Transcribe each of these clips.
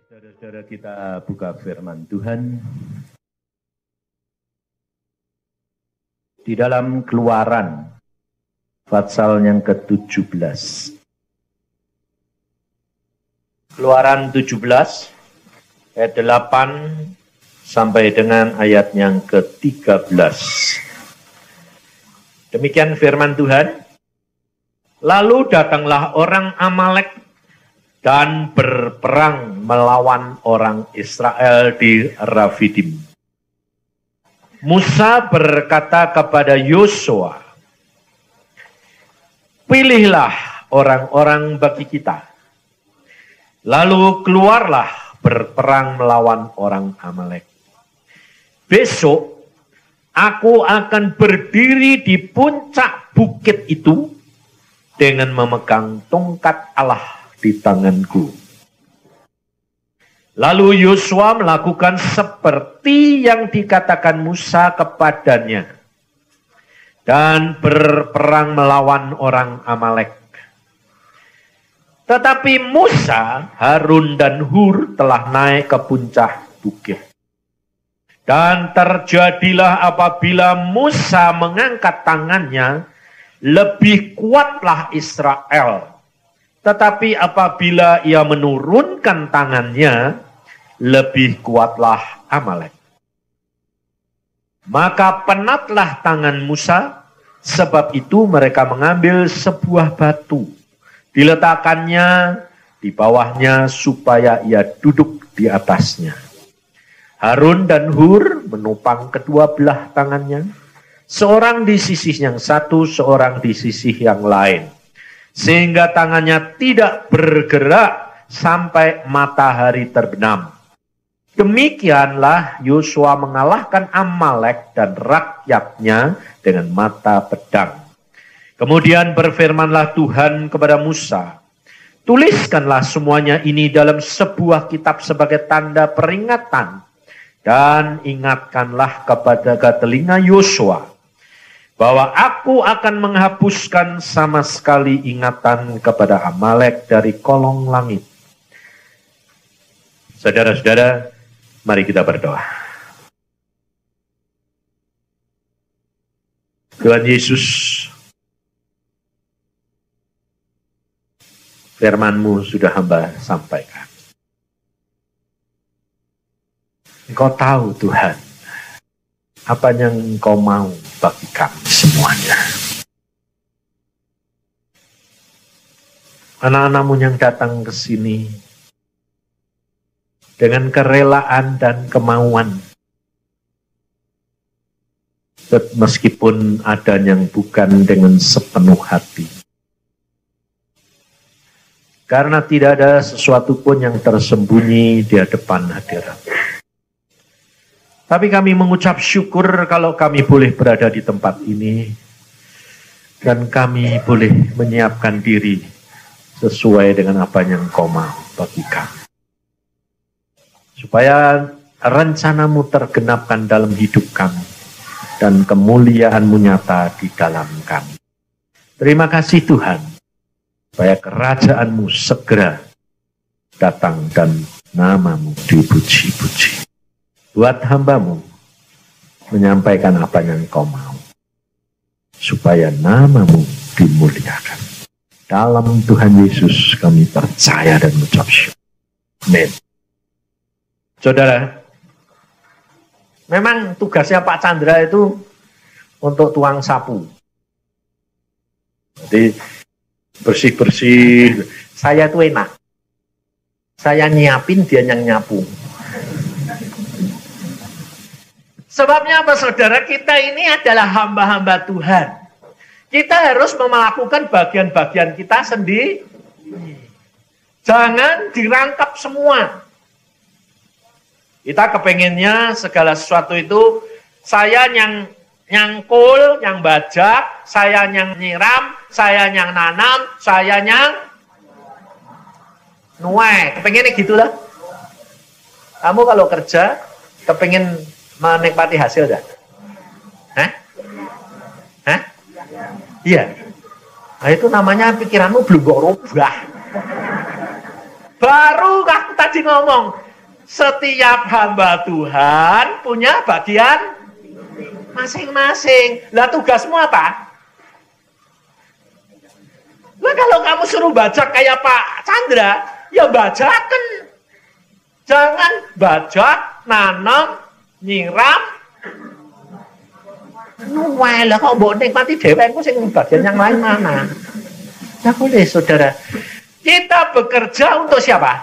Saudara-saudara, kita buka firman Tuhan di dalam Keluaran pasal yang ke-17. Keluaran 17 ayat 8 sampai dengan ayat yang ke-13. Demikian firman Tuhan. Lalu datanglah orang Amalek dan berperang melawan orang Israel di Rafidim. Musa berkata kepada Yosua, "Pilihlah orang-orang bagi kita, lalu keluarlah berperang melawan orang Amalek. Besok aku akan berdiri di puncak bukit itu dengan memegang tongkat Allah di tanganku." Lalu Yosua melakukan seperti yang dikatakan Musa kepadanya dan berperang melawan orang Amalek. Tetapi Musa, Harun dan Hur telah naik ke puncak bukit. Dan terjadilah apabila Musa mengangkat tangannya, lebih kuatlah Israel. Tetapi apabila ia menurunkan tangannya, lebih kuatlah Amalek. Maka penatlah tangan Musa, sebab itu mereka mengambil sebuah batu, diletakkannya di bawahnya supaya ia duduk di atasnya. Harun dan Hur menopang kedua belah tangannya, seorang di sisi yang satu, seorang di sisi yang lain, sehingga tangannya tidak bergerak sampai matahari terbenam. Demikianlah Yosua mengalahkan Amalek dan rakyatnya dengan mata pedang. Kemudian berfirmanlah Tuhan kepada Musa, "Tuliskanlah semuanya ini dalam sebuah kitab sebagai tanda peringatan, dan ingatkanlah kepada telinga Yosua bahwa aku akan menghapuskan sama sekali ingatan kepada Amalek dari kolong langit." Saudara-saudara, mari kita berdoa. Tuhan Yesus, firman-Mu sudah hamba sampaikan. Engkau tahu Tuhan, apa yang Engkau mau bagi kami semuanya. Anak-anak-Mu yang datang ke sini dengan kerelaan dan kemauan, meskipun ada yang bukan dengan sepenuh hati. Karena tidak ada sesuatu pun yang tersembunyi di hadapan hadirat. Tapi kami mengucap syukur kalau kami boleh berada di tempat ini, dan kami boleh menyiapkan diri sesuai dengan apa yang Kau mau bagi kami. Supaya rencana-Mu tergenapkan dalam hidup kami, dan kemuliaan-Mu nyata di dalam kami. Terima kasih Tuhan, supaya kerajaan-Mu segera datang dan nama-Mu dipuji-puji. Buat hamba-Mu menyampaikan apa yang Kau mau, supaya nama-Mu dimuliakan. Dalam Tuhan Yesus kami percaya dan mengucap syukur. Amin. Saudara, memang tugasnya Pak Chandra itu untuk tuang sapu. Jadi bersih-bersih. Saya itu enak. Saya nyiapin, dia yang nyapu. Sebabnya apa saudara? Kita ini adalah hamba-hamba Tuhan. Kita harus melakukan bagian-bagian kita sendiri. Jangan dirangkap semua. Kita kepengennya segala sesuatu itu, saya yang nyangkul, yang bajak, saya yang nyiram, saya yang nanam, saya yang nuai. Kepengennya gitulah. Kamu kalau kerja, kepengen menikmati hasil gak? Hah? Hah? Iya. Nah itu namanya pikiranmu belum kok rubah. Baru aku tadi tadi ngomong, setiap hamba Tuhan punya bagian masing-masing. Lah tugasmu apa? Lah kalau kamu suruh bajak kayak Pak Chandra, ya bajakan. Jangan bajak, nanam, nyiram. Wah, lah kok mbok nikmati dhewe engko sing bagian yang lain mana? Nah boleh saudara. Kita bekerja untuk siapa?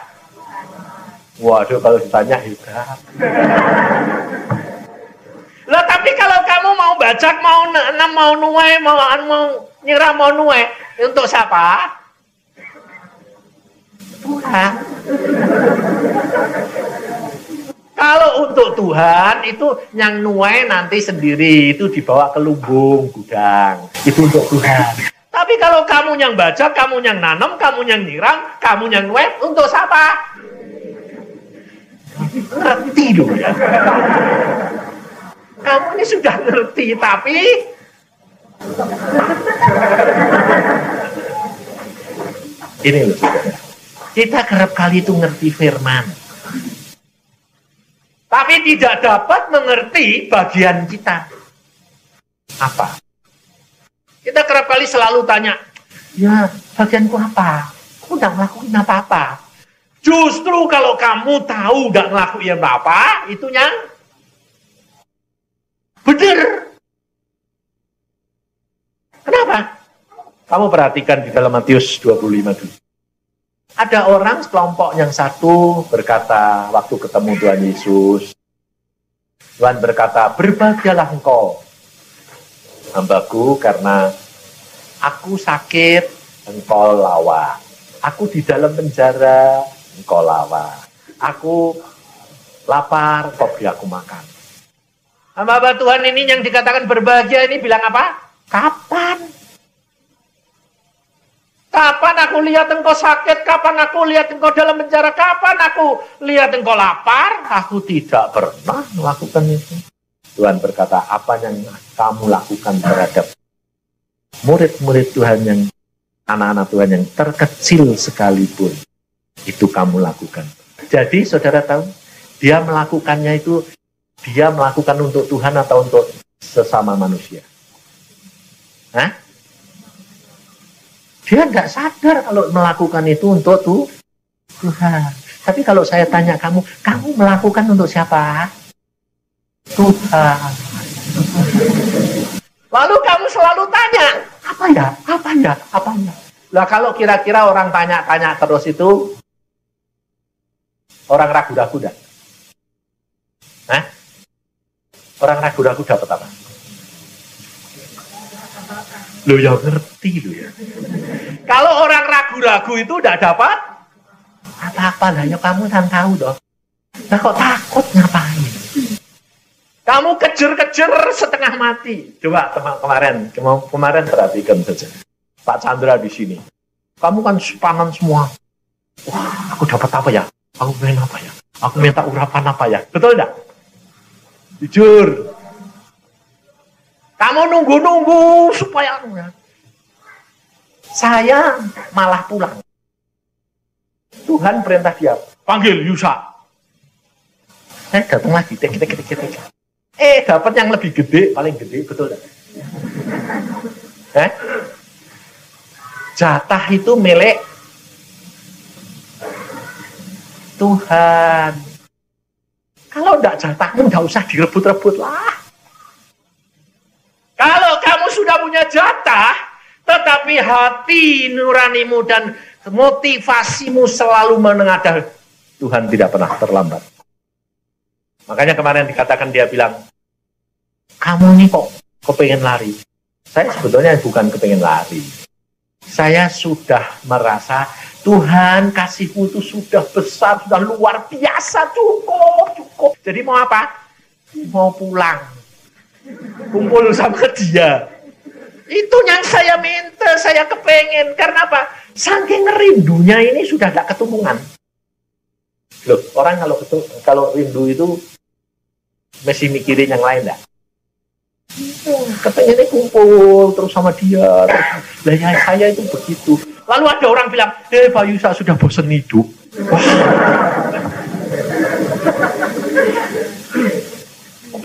Waduh, kalau ditanya hebat. Lah tapi kalau kamu mau bajak, mau nanam, mau nuai, mau nyiram, mau nuai, untuk siapa? Tuhan. Kalau untuk Tuhan itu yang nuai nanti sendiri, itu dibawa ke lumbung gudang. Itu untuk Tuhan. Tapi kalau kamu yang bajak, kamu yang nanam, kamu yang nyiram, kamu yang nuai, untuk siapa? Ngerti dulu ya. Kamu ini sudah ngerti, tapi ini loh saudara. Kita kerap kali itu ngerti firman, tapi tidak dapat mengerti bagian kita. Apa? Kita kerap kali selalu tanya, ya bagianku apa? Aku tidak ngelakuin apa-apa. Justru kalau kamu tahu tidak ngelakuin apa-apa, itu yang benar. Kenapa? Kamu perhatikan di dalam Matius 25 dulu. Ada orang sekelompok yang satu berkata waktu ketemu Tuhan Yesus, Tuhan berkata, berbahagialah engkau, hambaku, karena aku sakit, engkau lawa. Aku di dalam penjara, engkau lawa. Aku lapar, kau beri aku makan. Hamba Tuhan ini yang dikatakan berbahagia ini bilang apa? Kapan? Kapan aku lihat engkau sakit? Kapan aku lihat engkau dalam penjara? Kapan aku lihat engkau lapar? Aku tidak pernah melakukan itu. Tuhan berkata, apa yang kamu lakukan terhadap murid-murid Tuhan yang anak-anak Tuhan yang terkecil sekalipun, itu kamu lakukan. Jadi saudara tahu, dia melakukannya itu, dia melakukan untuk Tuhan atau untuk sesama manusia? Hah? Dia tidak sadar kalau melakukan itu untuk Tuhan. Tapi kalau saya tanya kamu melakukan untuk siapa? Tuhan. Lalu kamu selalu tanya, apa ya? Lah kalau kira-kira orang tanya-tanya terus itu, orang ragu-ragu dah. Hah? Orang ragu-ragu dapat apa? Lo yang ngerti lo ya. Kalau orang ragu-ragu itu tidak dapat apa-apa lah, ya kamu kan tahu dong. Nah kok takut ngapain? Kamu kejar-kejar setengah mati. Coba kemarin perhatikan saja. Pak Chandra di sini. Kamu kan panan semua. Wah, aku dapat apa ya? Aku pengen apa ya? Aku minta urapan apa ya? Betul enggak? Jujur. Kamu nunggu-nunggu supaya saya malah pulang. Tuhan perintah dia, panggil Yusa. Saya datang lagi, tek. Dapat yang lebih gede, paling gede, betul enggak? Jatah itu milik Tuhan. Kalau enggak jatahmu, enggak usah direbut-rebut lah. Kalau kamu sudah punya jatah, tetapi hati nuranimu dan motivasimu selalu menengadah, Tuhan tidak pernah terlambat. Makanya kemarin dikatakan, dia bilang, kamu ini kok kepengen lari? Saya sebetulnya bukan kepengen lari. Saya sudah merasa Tuhan kasihmu itu sudah besar, sudah luar biasa, cukup. Jadi mau apa? Mau pulang. Kumpul sama dia. Itu yang saya minta, saya kepengen. Karena apa? Saking rindunya ini sudah tidak ketumungan. Loh, orang kalau rindu itu mesti mikirin yang lain enggak? Kepengennya kumpul terus sama dia. Lah ya, saya itu begitu. Lalu ada orang bilang, Pak Yusa sudah bosan hidup. Wah.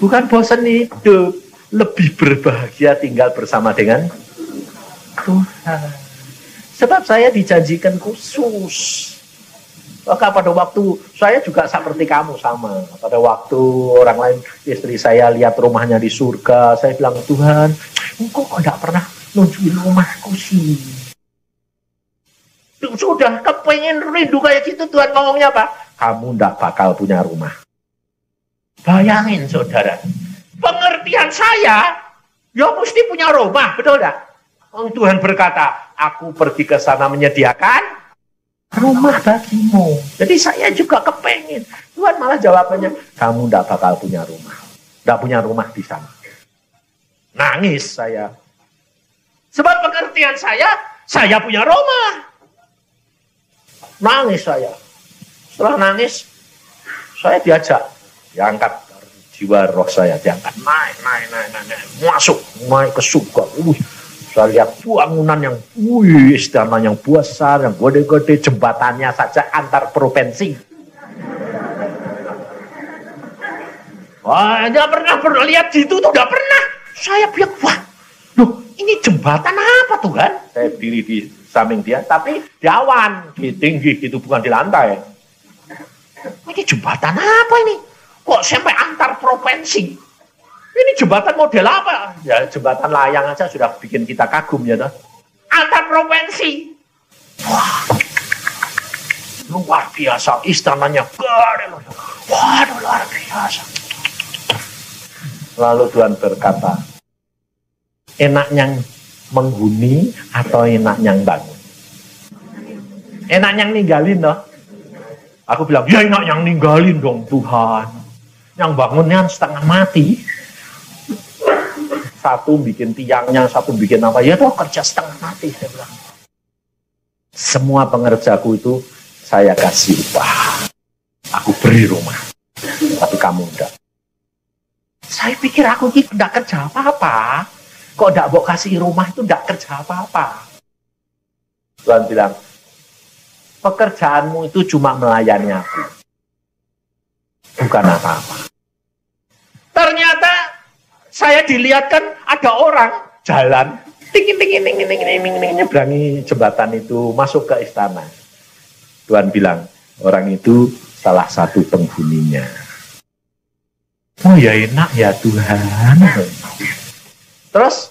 Bukan bosan hidup, lebih berbahagia tinggal bersama dengan Tuhan. Sebab saya dijanjikan khusus. Maka pada waktu saya juga seperti kamu sama. Pada waktu orang lain, istri saya lihat rumahnya di surga, saya bilang, Tuhan, engkau kok tidak pernah nunjukin rumahku sih. Sudah kepengen rindu kayak gitu, Tuhan ngomongnya apa? Kamu tidak bakal punya rumah. Bayangin saudara, pengertian saya, ya mesti punya rumah, betul tidak? Tuhan berkata, aku pergi ke sana menyediakan rumah bagimu. Jadi saya juga kepengen. Tuhan malah jawabannya, kamu tidak bakal punya rumah. Tidak punya rumah di sana. Nangis saya. Sebab pengertian saya punya rumah. Nangis saya. Setelah nangis, saya diajak. Diangkat jiwa roh saya. Diangkat. Naik. Masuk. Naik ke surga. Saya lihat bangunan yang, istana yang besar, yang gede-gede, jembatannya saja antar provinsi. Wah, tidak pernah lihat situ tuh, tidak pernah. Saya bilang, wah, loh, ini jembatan apa Tuhan? Saya berdiri di samping dia, tapi di awan, di tinggi, itu bukan di lantai. Ini jembatan apa ini? Kok sampai antar provinsi? Ini jembatan model apa? Ya jembatan layang aja sudah bikin kita kagum ya toh. Antar provinsi. Wah, luar biasa, istananya gede. Waduh, luar biasa. Lalu Tuhan berkata, enaknya menghuni atau enaknya bangun? Enaknya ninggalin toh. Aku bilang, ya enaknya ninggalin dong Tuhan. Yang bangunnya setengah mati. Satu bikin tiangnya, satu bikin apa. Ya tuh kerja setengah mati, saya bilang. Semua pengerjaku itu saya kasih upah. Aku beri rumah. Tapi kamu enggak. Saya pikir aku ini enggak kerja apa-apa. Kok enggak mau kasih rumah itu enggak kerja apa-apa. Tuhan bilang, pekerjaanmu itu cuma melayani aku. Bukan apa-apa. Ternyata saya dilihatkan ada orang jalan ting nyeberangi jembatan itu masuk ke istana. Tuhan bilang, orang itu salah satu penghuninya. Oh ya enak ya Tuhan. Terus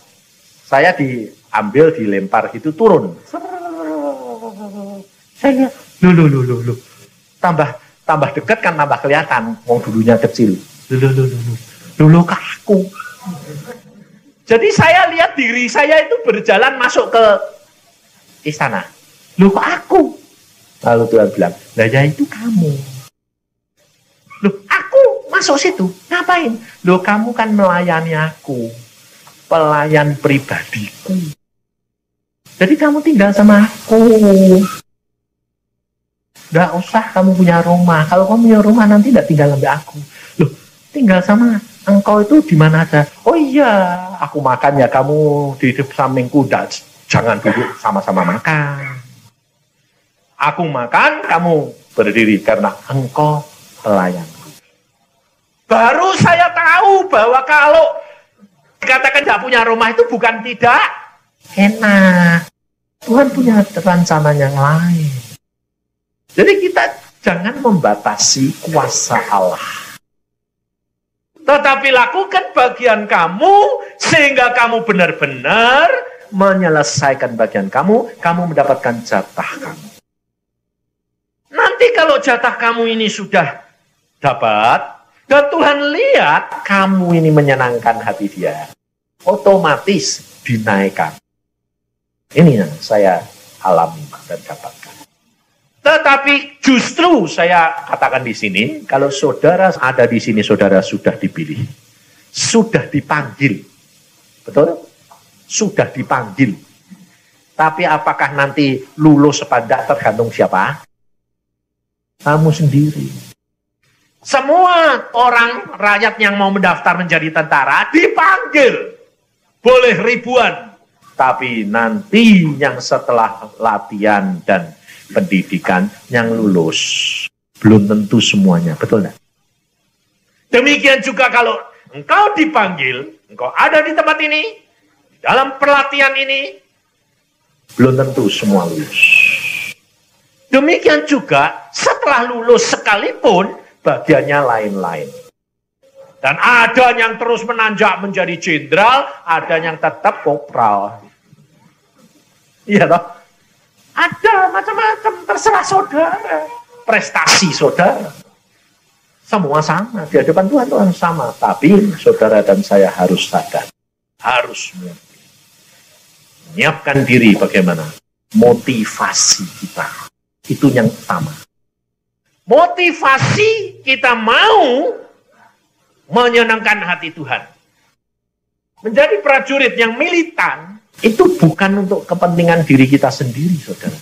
saya diambil, dilempar gitu, turun. Saya lihat, loh. Tambah dekat kan tambah kelihatan. Wong dulunya kecil. Loh ke aku. Jadi saya lihat diri saya itu berjalan masuk ke istana. Loh kok aku? Lalu Tuhan bilang, lah ya itu kamu. Loh aku masuk situ, ngapain? Loh kamu kan melayani aku. Pelayan pribadiku. Jadi kamu tinggal sama aku. Nggak usah kamu punya rumah. Kalau kamu punya rumah nanti nggak tinggal sama aku. Loh tinggal sama engkau itu di mana aja? Oh iya, aku makan ya, kamu di sampingku, jangan duduk sama-sama makan. Aku makan, kamu berdiri karena engkau pelayanku. Baru saya tahu bahwa kalau dikatakan tidak punya rumah itu bukan tidak enak. Tuhan punya rencana yang lain. Jadi kita jangan membatasi kuasa Allah. Tetapi lakukan bagian kamu sehingga kamu benar-benar menyelesaikan bagian kamu mendapatkan jatah kamu. Nanti kalau jatah kamu ini sudah dapat, dan Tuhan lihat kamu ini menyenangkan hati Dia, otomatis dinaikkan. Ini yang saya alami dan dapatkan. Tetapi justru saya katakan di sini, kalau saudara ada di sini, saudara sudah dipilih, sudah dipanggil, betul? Sudah dipanggil. Tapi apakah nanti lulus apa tidak tergantung siapa? Kamu sendiri. Semua orang rakyat yang mau mendaftar menjadi tentara dipanggil, boleh ribuan. Tapi nanti yang setelah latihan dan pendidikan yang lulus belum tentu semuanya, betul tidak? Demikian juga kalau engkau dipanggil, engkau ada di tempat ini, dalam pelatihan ini, belum tentu semua lulus. Demikian juga setelah lulus sekalipun, bagiannya lain-lain. Dan ada yang terus menanjak menjadi jenderal, ada yang tetap kopral. Iya toh? Ada macam-macam, terserah saudara. Prestasi saudara. Semua sama, di hadapan Tuhan Tuhan sama. Tapi saudara dan saya harus sadar. Harus menyiapkan diri bagaimana. Motivasi kita. Itu yang utama. Motivasi kita mau menyenangkan hati Tuhan. Menjadi prajurit yang militan, itu bukan untuk kepentingan diri kita sendiri, saudara.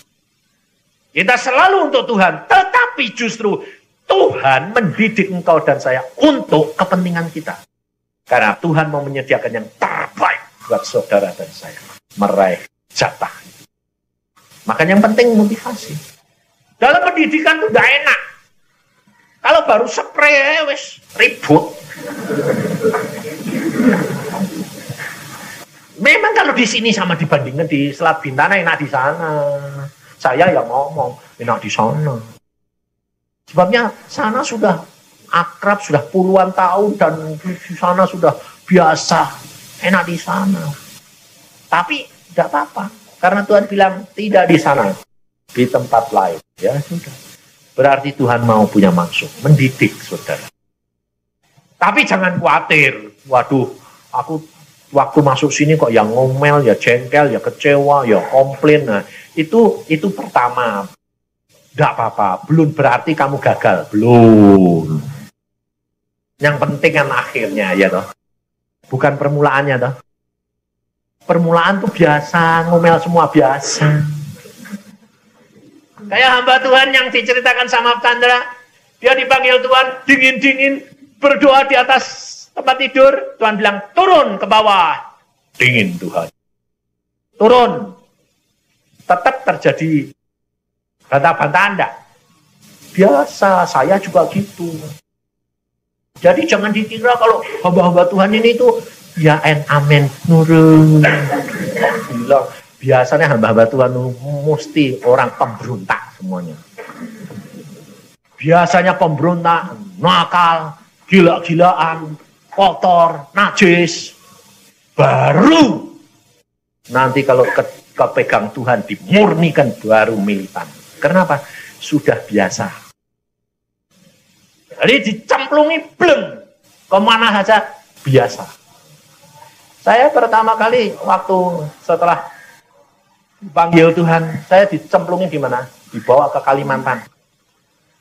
Kita selalu untuk Tuhan, tetapi justru Tuhan mendidik engkau dan saya untuk kepentingan kita. Karena Tuhan mau menyediakan yang terbaik buat saudara dan saya. Meraih jatah. Makanya yang penting motivasi. Dalam pendidikan itu tidak enak. Kalau baru spray, wes ribut. Memang kalau di sini sama dibandingkan di Selat Bintana enak di sana. Saya yang ngomong enak di sana. Sebabnya sana sudah akrab, sudah puluhan tahun dan di sana sudah biasa, enak di sana. Tapi tidak apa-apa, karena Tuhan bilang tidak di sana, di tempat lain. Ya sudah. Berarti Tuhan mau punya maksud, mendidik saudara. Tapi jangan khawatir, waduh, aku waktu masuk sini kok yang ngomel, ya jengkel, ya kecewa, ya komplain. Nah, itu pertama. Tidak apa-apa, belum berarti kamu gagal, belum. Yang penting kan akhirnya, ya toh. Bukan permulaannya toh. Permulaan tuh biasa, ngomel semua biasa. Kayak hamba Tuhan yang diceritakan sama Chandra, dia dipanggil Tuhan, dingin-dingin, berdoa di atas tempat tidur, Tuhan bilang, turun ke bawah. Dingin Tuhan. Turun. Tetap terjadi bantah-bantahan enggak? Biasa, saya juga gitu. Jadi jangan dikira kalau hamba-hamba Tuhan ini tuh, ya amen, nurun. Bilang, biasanya hamba-hamba Tuhan mesti orang pemberontak semuanya. Biasanya pemberontak, nakal, gila-gilaan, kotor, najis. Baru nanti kalau kepegang Tuhan dimurnikan baru militan. Kenapa? Sudah biasa. Jadi dicemplungi bleng. Kemana saja biasa. Saya pertama kali waktu setelah dipanggil Tuhan, saya dicemplungi di mana? Dibawa ke Kalimantan.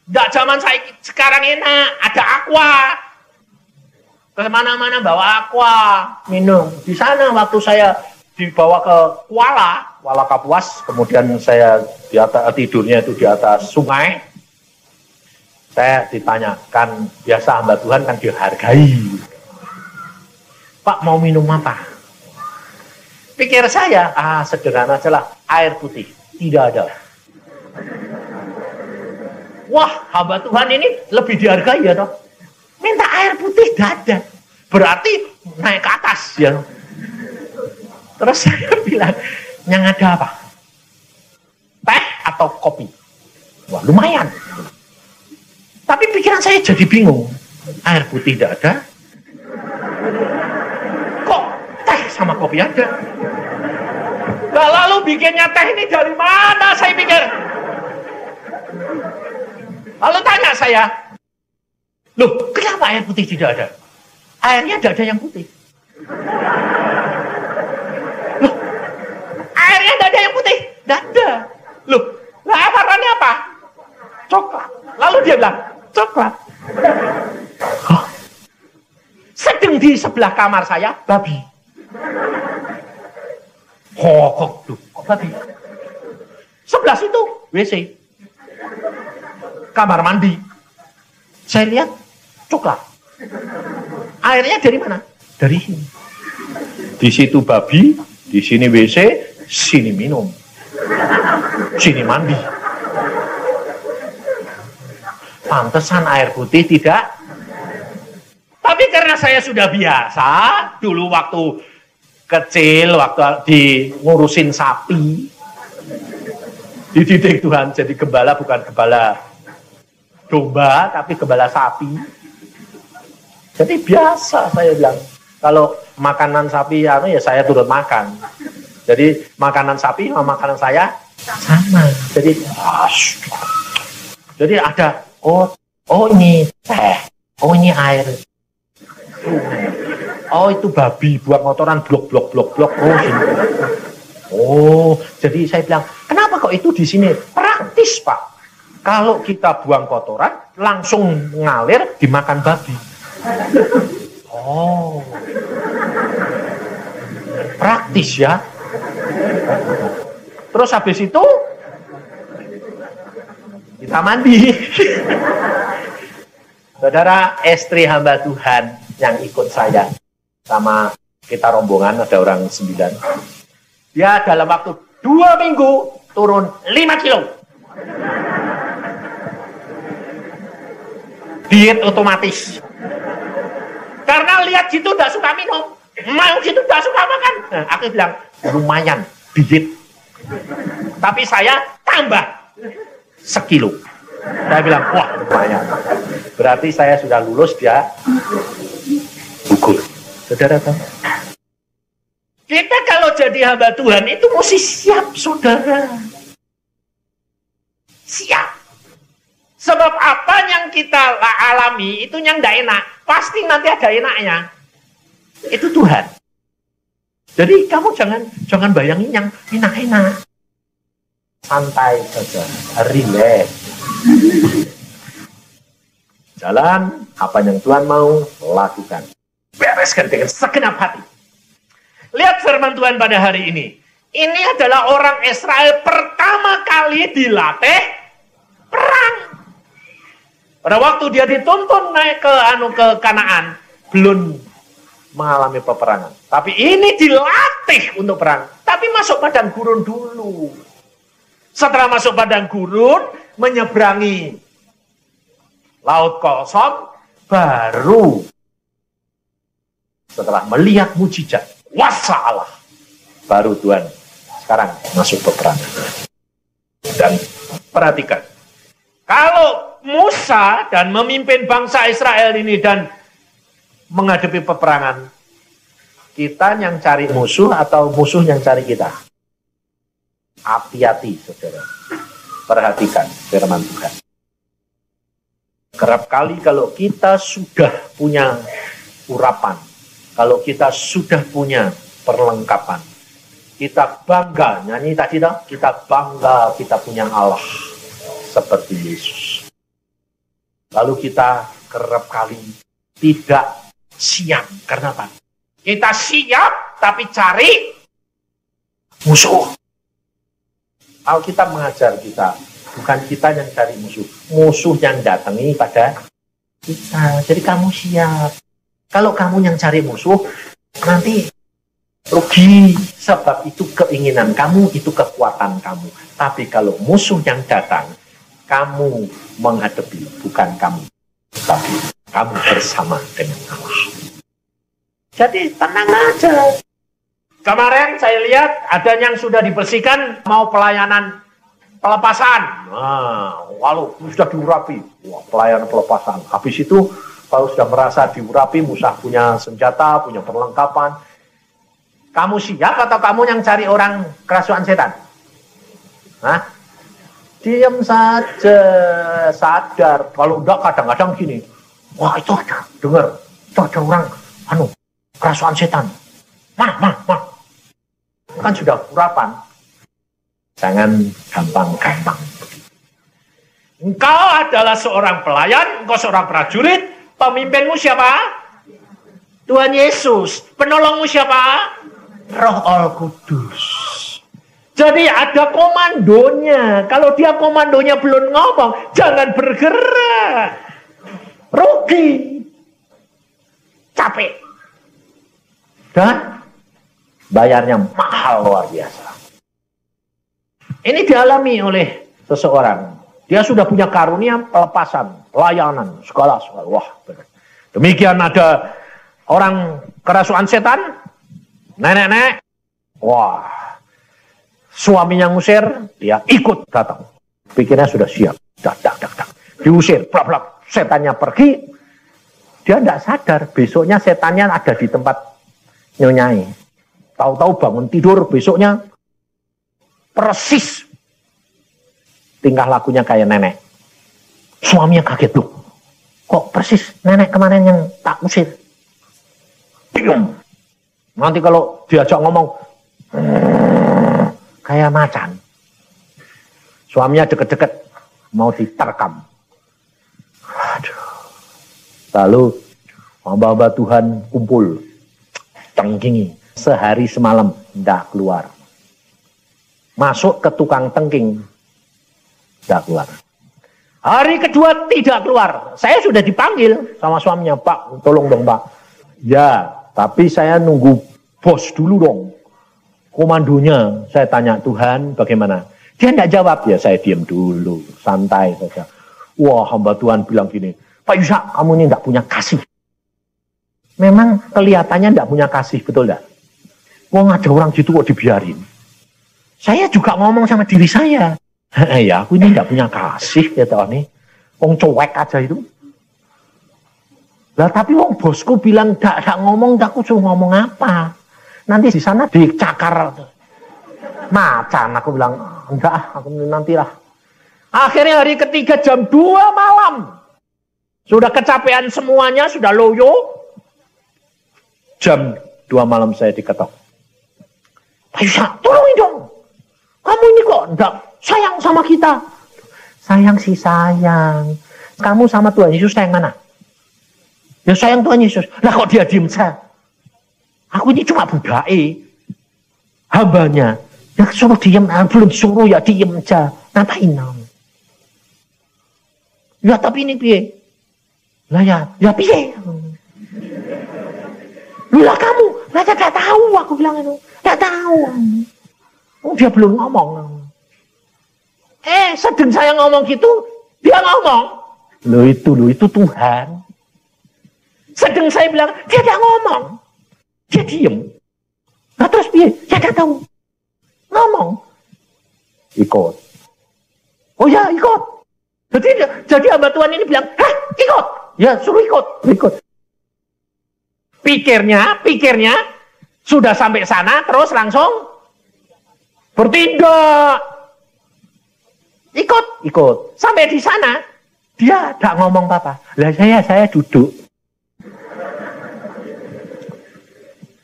Tidak zaman saya sekarang enak, ada aqua. Kemana-mana bawa aqua, minum. Di sana waktu saya dibawa ke Kuala Kapuas, kemudian saya di atas, tidurnya itu di atas sungai. Saya ditanyakan, biasa hamba Tuhan kan dihargai. Pak mau minum apa? Pikir saya, sederhana aja lah, air putih. Tidak ada. Wah, hamba Tuhan ini lebih dihargai ya toh. Minta air putih tidak ada. Berarti naik ke atas ya. Terus saya bilang, yang ada apa? Teh atau kopi? Wah, lumayan. Tapi pikiran saya jadi bingung. Air putih tidak ada. Kok teh sama kopi ada? Nah, lalu bikinnya teh ini dari mana? Saya pikir. Lalu tanya saya, loh, kenapa air putih tidak ada? Airnya tidak ada yang putih. Loh, airnya tidak ada yang putih? Tidak ada. Loh, lah warnanya apa? Coklat. Lalu dia bilang, coklat. Oh. Sedang di sebelah kamar saya, babi. Kok babi? Sebelah situ, WC. Kamar mandi. Saya lihat, coklat. Airnya dari mana? Dari sini. Di situ babi, di sini WC, sini minum. Sini mandi. Pantesan air putih tidak. Tapi karena saya sudah biasa, dulu waktu kecil, waktu di ngurusin sapi, dididik Tuhan jadi gembala, bukan gembala domba, tapi gembala sapi. Jadi biasa saya bilang, kalau makanan sapi ya saya turut makan. Jadi makanan sapi sama makanan saya sama. Jadi ada, oh ini teh, oh ini air. Oh itu babi buang kotoran blok. Oh ini. Oh jadi saya bilang, kenapa kok itu di sini? Praktis Pak. Kalau kita buang kotoran langsung ngalir dimakan babi. Oh praktis ya. Terus habis itu kita mandi. Saudara, istri hamba Tuhan yang ikut saya sama kita rombongan ada orang 9. Dia dalam waktu 2 minggu turun 5 kilo. Diet otomatis. Karena lihat situ tidak suka minum, mau situ tidak suka makan. Nah, aku bilang lumayan diet. Tapi saya tambah 1 kilo. Saya bilang, wah lumayan. Berarti saya sudah lulus, dia gugur. Saudara tahu? Kita kalau jadi hamba Tuhan itu mesti siap, saudara. Siap. Sebab apa yang kita alami itu yang tidak enak. Pasti nanti ada enaknya. Itu Tuhan. Jadi kamu jangan bayangin yang enak-enak. Santai saja, relax. Jalan, apa yang Tuhan mau, lakukan. Bereskan dengan segenap hati. Lihat firman Tuhan pada hari ini. Ini adalah orang Israel pertama kali dilatih perang. Pada waktu dia dituntun naik ke Kanaan, belum mengalami peperangan. Tapi ini dilatih untuk perang. Tapi masuk padang gurun dulu. Setelah masuk padang gurun, menyeberangi laut kosong, baru setelah melihat mujizat, wasa Allah, baru Tuhan sekarang masuk peperangan. Dan perhatikan, kalau Musa dan memimpin bangsa Israel ini dan menghadapi peperangan, kita yang cari musuh atau musuh yang cari kita? Hati-hati, saudara. Perhatikan firman Tuhan. Kerap kali kalau kita sudah punya urapan, kalau kita sudah punya perlengkapan, kita bangga, nyanyi tadi dong, kita bangga kita punya Allah seperti Yesus. Lalu kita kerap kali tidak siap. Karena apa? Kita siap tapi cari musuh. Kalau kita mengajar kita, bukan kita yang cari musuh. Musuh yang datangi pada kita. Jadi kamu siap. Kalau kamu yang cari musuh, nanti rugi. Sebab itu keinginan kamu, itu kekuatan kamu. Tapi kalau musuh yang datang, kamu menghadapi, bukan kamu. Tapi kamu bersama dengan Allah. Jadi tenang aja. Kemarin saya lihat ada yang sudah dibersihkan, mau pelayanan pelepasan. Nah, walau sudah diurapi, wah, pelayanan pelepasan. Habis itu, kalau sudah merasa diurapi, Musa punya senjata, punya perlengkapan. Kamu siap atau kamu yang cari orang kerasukan setan? Hah? Diam saja, sadar. Kalau enggak kadang-kadang gini, wah itu ada, dengar, itu ada orang, kerasukan setan. Mana? Kan sudah urapan. Jangan gampang-gampang. Engkau adalah seorang pelayan, engkau seorang prajurit, pemimpinmu siapa? Tuhan Yesus. Penolongmu siapa? Roh Al-Kudus. Jadi ada komandonya. Kalau dia komandonya belum ngomong, jangan bergerak. Rugi. Capek. Dan bayarnya mahal luar biasa. Ini dialami oleh seseorang. Dia sudah punya karunia pelepasan, pelayanan, segala. Wah, benar. Demikian ada orang kerasukan setan, nenek-nenek, wah, suaminya ngusir, dia ikut datang. Pikirnya sudah siap, dak, diusir, plak, setannya pergi, dia tidak sadar, besoknya setannya ada di tempat nyonyai. Tahu-tahu bangun tidur, besoknya persis tingkah lakunya kayak nenek. Suaminya kaget, loh, kok persis nenek kemarin yang tak usir. Diam. Nanti kalau diajak ngomong kayak macan. Suaminya deket-deket mau diterkam. Aduh. Lalu hamba-hamba Tuhan kumpul, tengkingi sehari semalam tidak keluar. Masuk ke tukang tengking, tidak keluar. Hari kedua tidak keluar. Saya sudah dipanggil sama suaminya, Pak, tolong dong Pak. Ya, tapi saya nunggu bos dulu dong. Komandonya, saya tanya Tuhan bagaimana. Dia tidak jawab, ya saya diam dulu, santai saja. Wah, hamba Tuhan bilang gini, Pak Yusak, kamu ini tidak punya kasih. Memang kelihatannya tidak punya kasih, betul tidak? Wong ada orang gitu kok dibiarin. Saya juga ngomong sama diri saya. Ya, aku ini tidak punya kasih, ya tahu nih. Wong cuek aja itu. Lah tapi wong bosku bilang tidak ngomong, aku suruh ngomong apa? Nanti di sana dicakar macan. Aku bilang enggak, aku nantilah. Akhirnya hari ketiga jam 2 malam. Sudah kecapean semuanya, sudah loyo. Jam 2 malam saya diketok. Pak Yusak, tolongin dong. Kamu ini kok enggak sayang sama kita. Sayang sih sayang. Kamu sama Tuhan Yesus sayang mana? Ya sayang Tuhan Yesus. Lah kok dia diem saja? Aku ini cuma budake. Hambanya. Ya suruh diem. Belum disuruh ya diem aja. Ngapain kamu? Ya tapi ini piye? Lah ya piye? Lah kamu. Lah tidak tahu aku bilang itu. Tidak tahu. Dia belum ngomong. Sedang saya ngomong gitu, dia ngomong. Loh itu Tuhan. Sedang saya bilang, dia tidak ngomong. Dia diem. Nah terus dia tidak tahu. Ngomong. Ikut. Oh ya ikut. Jadi hamba Tuhan ini bilang, hah ikut. Ya suruh ikut. Pikirnya, sudah sampai sana terus langsung bertindak. Ikut. Sampai di sana, dia tak ngomong apa-apa. Lah saya duduk.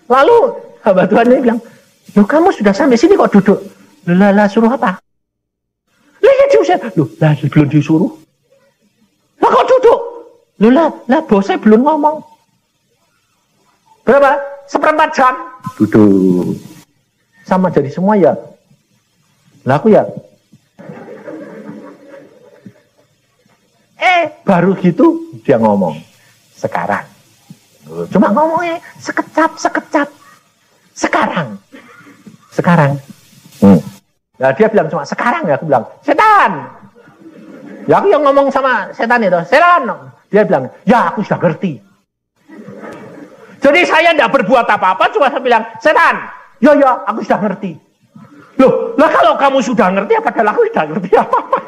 Lalu hamba Tuhan ini bilang, loh kamu sudah sampai sini kok duduk? Lah suruh apa? Lah ya diusir. Loh lah belum disuruh. Lah kok duduk? Loh lah bosnya belum ngomong. Berapa? 1/4 jam. Duduk. Sama jadi semua ya. Lah aku ya. Baru gitu dia ngomong. Sekarang. Cuma ngomongnya sekecap. Sekarang. Nah dia bilang cuma sekarang ya. Aku bilang, setan. Ya aku yang ngomong sama setan itu. Setan. Dia bilang, ya aku sudah ngerti. Jadi saya tidak berbuat apa-apa. Cuma saya bilang, setan. Ya aku sudah ngerti. Loh, lah kalau kamu sudah ngerti, padahal aku tidak ngerti apa-apa.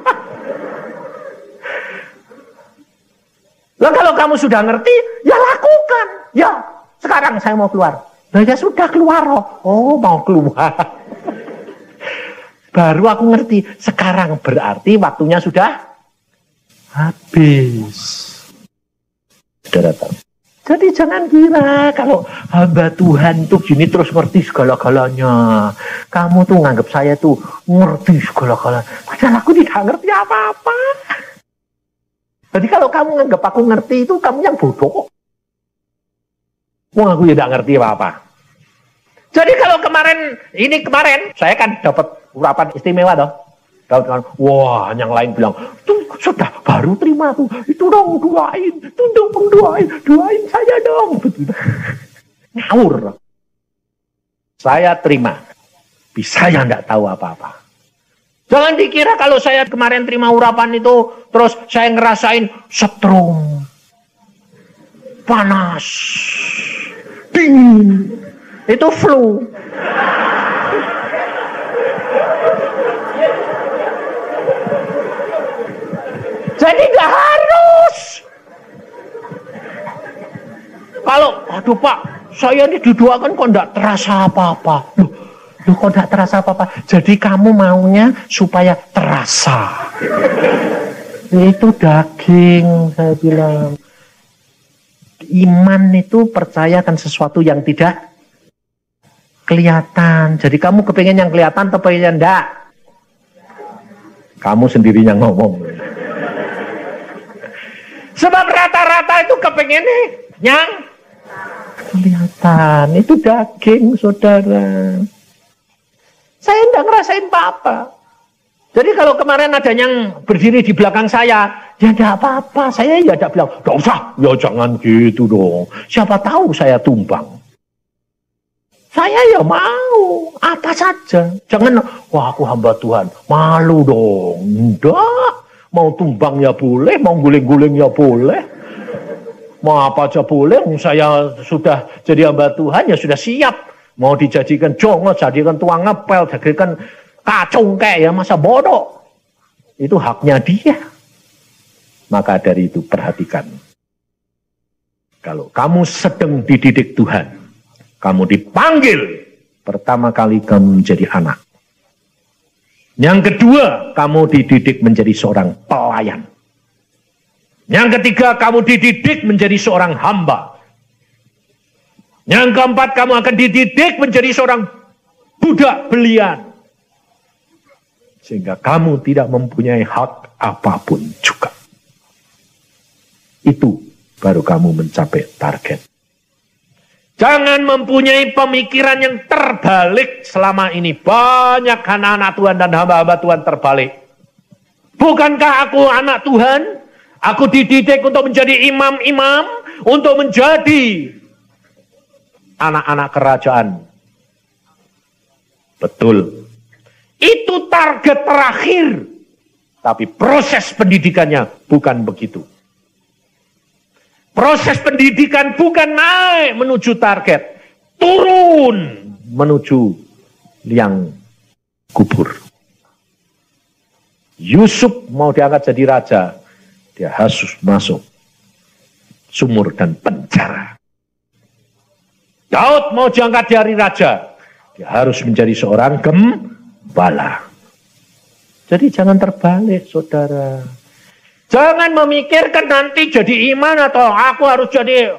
Lah kalau kamu sudah ngerti, ya lakukan. Ya, sekarang saya mau keluar. Lah ya sudah keluar. Oh, mau keluar. Baru aku ngerti. Sekarang berarti waktunya sudah habis. Sudah datang. Jadi jangan kira kalau hamba Tuhan tuh gini terus ngerti segala-galanya. Kamu tuh nganggap saya tuh ngerti segala-galanya. Padahal aku tidak ngerti apa-apa. Jadi kalau kamu nganggap aku ngerti itu kamu yang bodoh. Wah aku tidak ngerti apa-apa. Jadi kalau kemarin saya kan dapat urapan istimewa toh. Wah, yang lain bilang, tuh sudah baru terima tuh, itu dong doain saya dong. Ngawur. Saya terima, bisa ya nggak tahu apa-apa. Jangan dikira kalau saya kemarin terima urapan itu, terus saya ngerasain setrum. panas, dingin. Itu flu. Jadi nggak harus. Kalau, aduh Pak, saya ini didoakan kok nggak terasa apa-apa. Loh kok nggak terasa apa-apa? Jadi kamu maunya supaya terasa. Itu daging, saya bilang. Iman itu percayakan sesuatu yang tidak kelihatan. Jadi kamu kepengen yang kelihatan atau pengen yang enggak? Kamu sendiri yang ngomong. Sebab rata-rata itu kepengen yang kelihatan. Itu daging, saudara. Saya enggak ngerasain apa-apa. Jadi kalau kemarin ada yang berdiri di belakang saya, ya enggak apa-apa. Saya ya enggak bilang, enggak usah. Ya jangan gitu dong. Siapa tahu saya tumbang. Saya ya mau, apa saja. Jangan, wah aku hamba Tuhan, malu dong. Enggak. Mau tumbang ya boleh, mau guling-guling ya boleh. Mau apa aja boleh, saya sudah jadi hamba Tuhan, ya sudah siap. Mau dijadikan jongo, jadikan tuang ngepel, jadikan kacung kayak ya, masa bodoh. Itu haknya dia. Maka dari itu perhatikan. Kalau kamu sedang dididik Tuhan, kamu dipanggil pertama kali kamu menjadi anak. Yang kedua, kamu dididik menjadi seorang pelayan. Yang ketiga, kamu dididik menjadi seorang hamba. Yang keempat, kamu akan dididik menjadi seorang budak belian. Sehingga kamu tidak mempunyai hak apapun juga. Itu baru kamu mencapai target. Jangan mempunyai pemikiran yang terbalik selama ini. Banyak anak-anak Tuhan dan hamba-hamba Tuhan terbalik. Bukankah aku anak Tuhan? Aku dididik untuk menjadi imam-imam, untuk menjadi anak-anak kerajaan. Betul. Itu target terakhir. Tapi proses pendidikannya bukan begitu. Proses pendidikan bukan naik menuju target, turun menuju liang kubur. Yusuf mau diangkat jadi raja, dia harus masuk sumur dan penjara. Daud mau diangkat jadi raja, dia harus menjadi seorang gembala. Jadi jangan terbalik, saudara. Jangan memikirkan nanti jadi iman atau aku harus jadi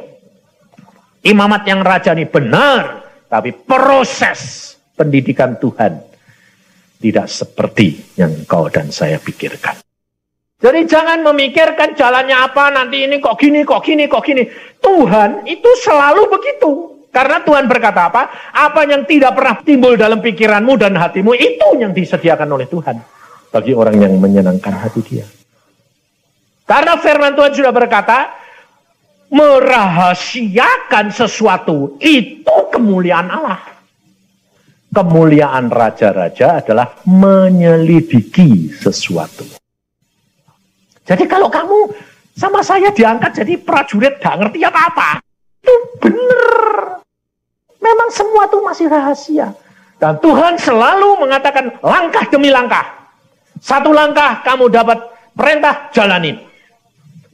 imamat yang raja ini. Benar. Tapi proses pendidikan Tuhan tidak seperti yang kau dan saya pikirkan. Jadi jangan memikirkan jalannya apa nanti ini kok gini, kok gini, kok gini. Tuhan itu selalu begitu. Karena Tuhan berkata apa? Apa yang tidak pernah timbul dalam pikiranmu dan hatimu itu yang disediakan oleh Tuhan. Bagi orang yang menyenangkan hati dia. Karena firman Tuhan sudah berkata, merahasiakan sesuatu itu kemuliaan Allah. Kemuliaan raja-raja adalah menyelidiki sesuatu. Jadi kalau kamu sama saya diangkat jadi prajurit gak ngerti apa-apa, itu benar. Memang semua itu masih rahasia. Dan Tuhan selalu mengatakan langkah demi langkah. Satu langkah kamu dapat perintah, jalanin.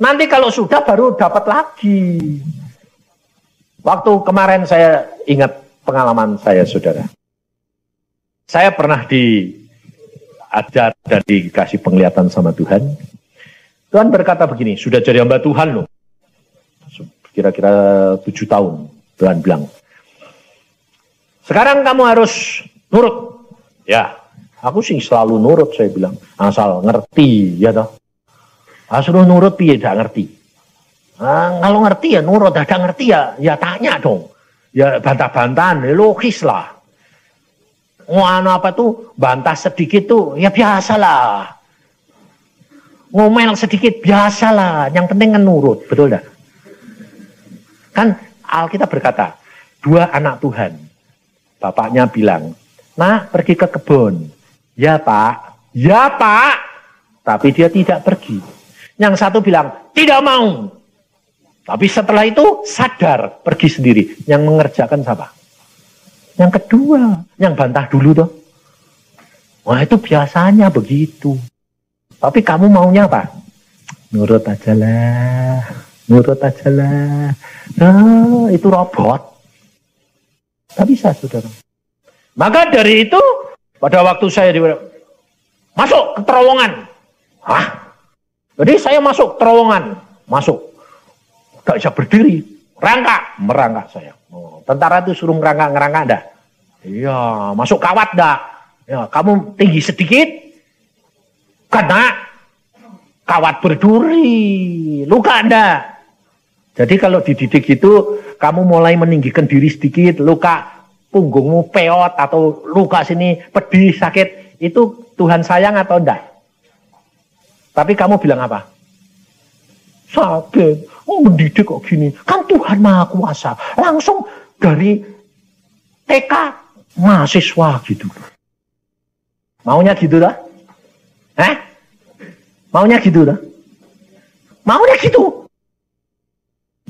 Nanti kalau sudah baru dapat lagi. Waktu kemarin saya ingat pengalaman saya, saudara. Saya pernah diajar dan dikasih penglihatan sama Tuhan. Tuhan berkata begini, sudah jadi hamba Tuhan loh. Kira-kira 7 tahun. Tuhan bilang, sekarang kamu harus nurut. Ya, aku sih selalu nurut, saya bilang. Asal ngerti, ya toh. Suruh nurut piye tidak ngerti. Kalau ngerti ya nurut, tidak ngerti ya tanya dong. Ya bantah-bantahan, ya logis lah. Apa tuh bantah sedikit tuh ya biasalah. Ngomel sedikit biasalah. Yang penting kan nurut, betul dah. Kan Alkitab berkata, 2 anak Tuhan. Bapaknya bilang, nah pergi ke kebun. Ya Pak, ya Pak. Tapi dia tidak pergi. Yang satu bilang, tidak mau. Tapi setelah itu sadar, pergi sendiri. Yang mengerjakan siapa? Yang kedua, yang bantah dulu toh. Wah, itu biasanya begitu. Tapi kamu maunya apa? Nurut aja lah. Nurut aja lah. Nah, itu robot. Tak bisa, saudara. Maka dari itu, pada waktu saya masuk ke terowongan. Hah? Jadi saya masuk terowongan. Masuk. Gak bisa berdiri. Merangkak saya. Oh, tentara itu suruh ngerangkak dah. Iya, masuk kawat dah. Ya, kamu tinggi sedikit, kena kawat berduri, luka Anda. Jadi kalau dididik itu, kamu mulai meninggikan diri sedikit, luka punggungmu peot, atau luka sini pedih, sakit, itu Tuhan sayang atau enggak? Tapi kamu bilang apa? Sakit, mendidik kok gini, kan Tuhan Maha Kuasa. Langsung dari TK, mahasiswa gitu. Maunya gitu dah? Maunya gitu dah? Maunya gitu?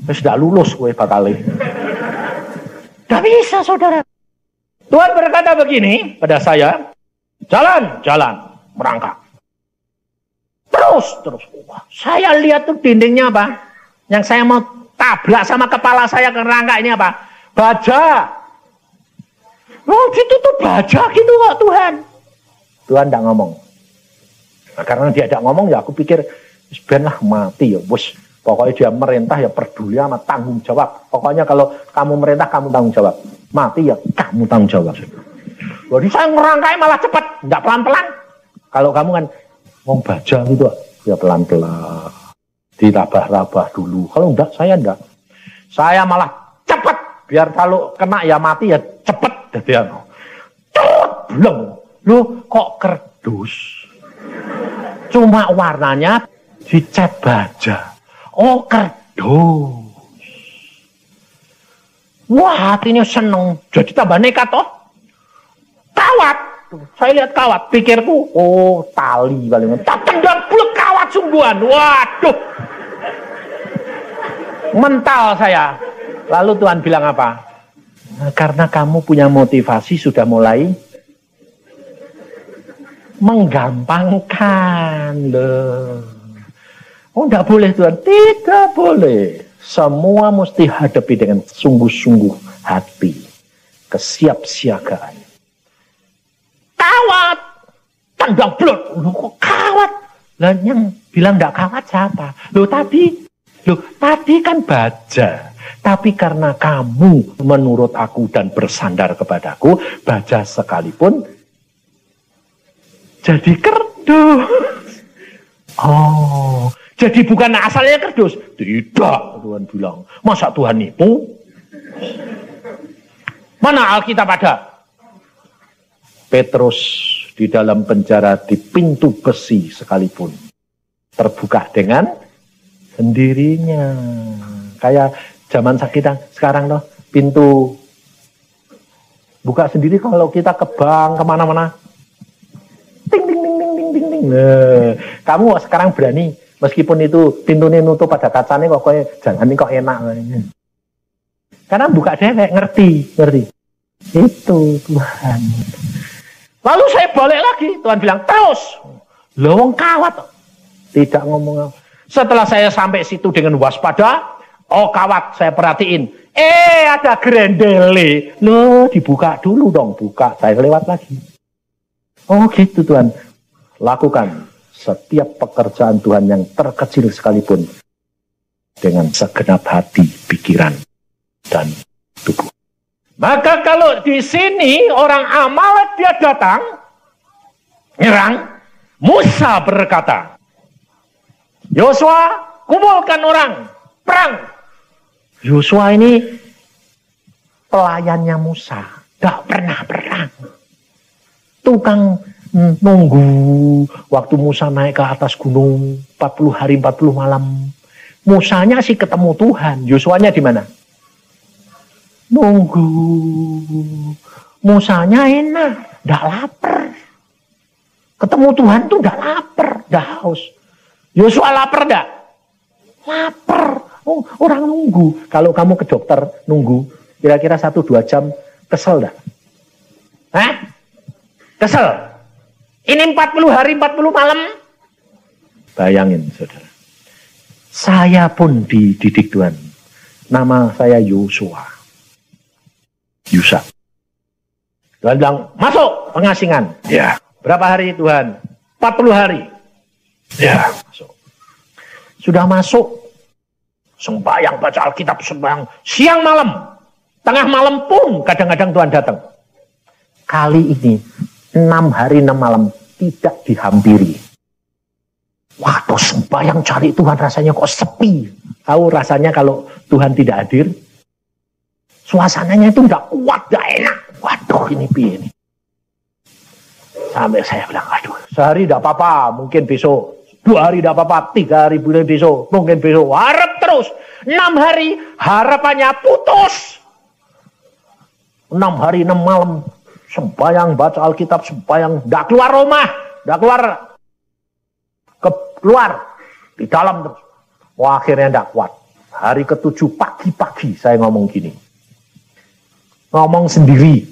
Sudah lulus gue bakal. Tidak bisa, saudara. Tuhan berkata begini pada saya, jalan, merangkak. Terus. Wah, saya lihat tuh dindingnya apa? Yang saya mau tabrak sama kepala saya ke rangka ini apa? Baja. Oh gitu tuh baja gitu kok Tuhan. Tuhan tidak ngomong. Nah, karena dia tidak ngomong ya aku pikir sebenarnya mati ya bos. Pokoknya dia merintah ya peduli sama tanggung jawab. Pokoknya kalau kamu merintah kamu tanggung jawab. Mati ya kamu tanggung jawab. Jadi saya ngerangkai malah cepat, tidak pelan-pelan. Kalau kamu kan mau baja gitu ya pelan-pelan. Dirabah-rabah dulu. Kalau enggak saya enggak. Saya malah cepat. Biar kalau kena ya mati ya cepat. Jadi belum. Loh kok kerdus? Cuma warnanya dicat baja. Oh kerdus. Wah hatinya seneng. Jadi tambah nekat toh. Kawat. Saya lihat kawat. Pikirku oh tali paling. Tak tendang blek kawat sungguhan. Waduh. Mental saya. Lalu Tuhan bilang apa? Nah, karena kamu punya motivasi sudah mulai menggampangkan loh. Oh tidak boleh Tuhan, tidak boleh. Semua mesti hadapi dengan sungguh-sungguh hati, kesiapsiagaan. Kawat, tendang blok, kok kawat? Lah yang bilang tidak kawat siapa? Loh tadi kan baja. Tapi karena kamu menurut aku dan bersandar kepadaku, baja sekalipun jadi kerdus. Oh, jadi bukan asalnya kerdus. Tidak, Tuhan bilang. Masa Tuhan nipu? Mana Alkitab ada? Petrus di dalam penjara di pintu besi sekalipun terbuka dengan sendirinya. Kayak zaman kita sekarang loh, pintu buka sendiri kalau kita ke bank kemana-mana. Ting ting ting ting ting ting ting. Nah, kamu sekarang berani meskipun itu pintunya nutup pada kacanya kok jangan ini kok enak. Karena buka dewek ngerti. Itu Tuhan. Lalu saya balik lagi, Tuhan bilang terus. Lowong kawat. Tidak ngomong apa. Setelah saya sampai situ dengan waspada, oh kawat saya perhatiin. Ada grendele. Loh dibuka dulu dong, buka. Saya lewat lagi. Oh gitu Tuhan. Lakukan setiap pekerjaan Tuhan yang terkecil sekalipun dengan segenap hati, pikiran, dan tubuh. Maka kalau di sini orang Amalek dia datang, nyerang, Musa berkata, Yosua kumpulkan orang, perang. Yosua ini pelayannya Musa, gak pernah perang. Tukang nunggu waktu Musa naik ke atas gunung 40 hari 40 malam. Musanya sih ketemu Tuhan, Yosuanya di mana? Nunggu. Musanya enak, nggak lapar. Ketemu Tuhan tuh nggak lapar, nggak haus. Yosua lapar nggak? Lapar. Oh, orang nunggu. Kalau kamu ke dokter nunggu, kira-kira 1-2 jam, kesel dah? Hah? Kesel? Ini 40 hari, 40 malam? Bayangin, saudara. Saya pun dididik Tuhan. Nama saya Yosua. Yusa. Tuhan bilang, masuk pengasingan. Ya. Berapa hari Tuhan? 40 hari. Ya. Masuk. Sudah masuk. Sembahyang, baca Alkitab, sembahyang. Siang malam. Tengah malam pun kadang-kadang Tuhan datang. Kali ini 6 hari 6 malam tidak dihampiri. Waduh, sembahyang cari Tuhan rasanya kok sepi. Tahu rasanya kalau Tuhan tidak hadir? Suasananya itu nggak kuat, nggak enak. Waduh, ini piye ini. Sampai saya bilang, aduh, sehari tidak apa-apa, mungkin besok. 2 hari tidak apa-apa, 3 hari bulan besok, mungkin besok. Harap terus. 6 hari harapannya putus. 6 hari 6 malam sembahyang, baca Alkitab, sembahyang, tidak keluar rumah, tidak keluar di dalam terus. Wah, akhirnya tidak kuat. Hari ke-7 pagi-pagi saya ngomong gini, ngomong sendiri.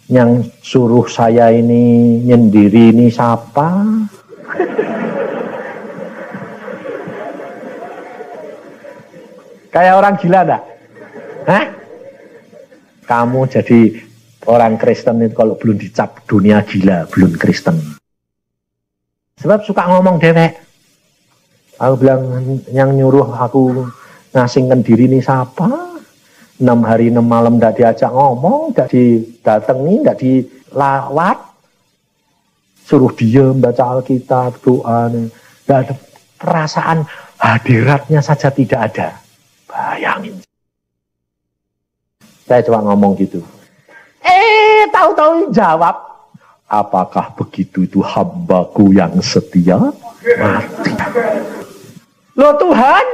Yang suruh saya ini nyendiri ini siapa? Kayak orang gila enggak? Hah? Kamu jadi orang Kristen itu kalau belum dicap dunia gila, belum Kristen. Sebab suka ngomong dewek. Aku bilang, yang nyuruh aku ngasingkan diri ini siapa? 6 hari 6 malam tidak diajak ngomong, tidak didatangi, tidak dilawat. Suruh diem, baca Alkitab, doa. Tidak ada perasaan hadiratnya saja tidak ada. Bayangin. Saya cuma ngomong gitu. Tahu-tahu jawab. Apakah begitu itu hambaku yang setia? Mati. Loh Tuhan,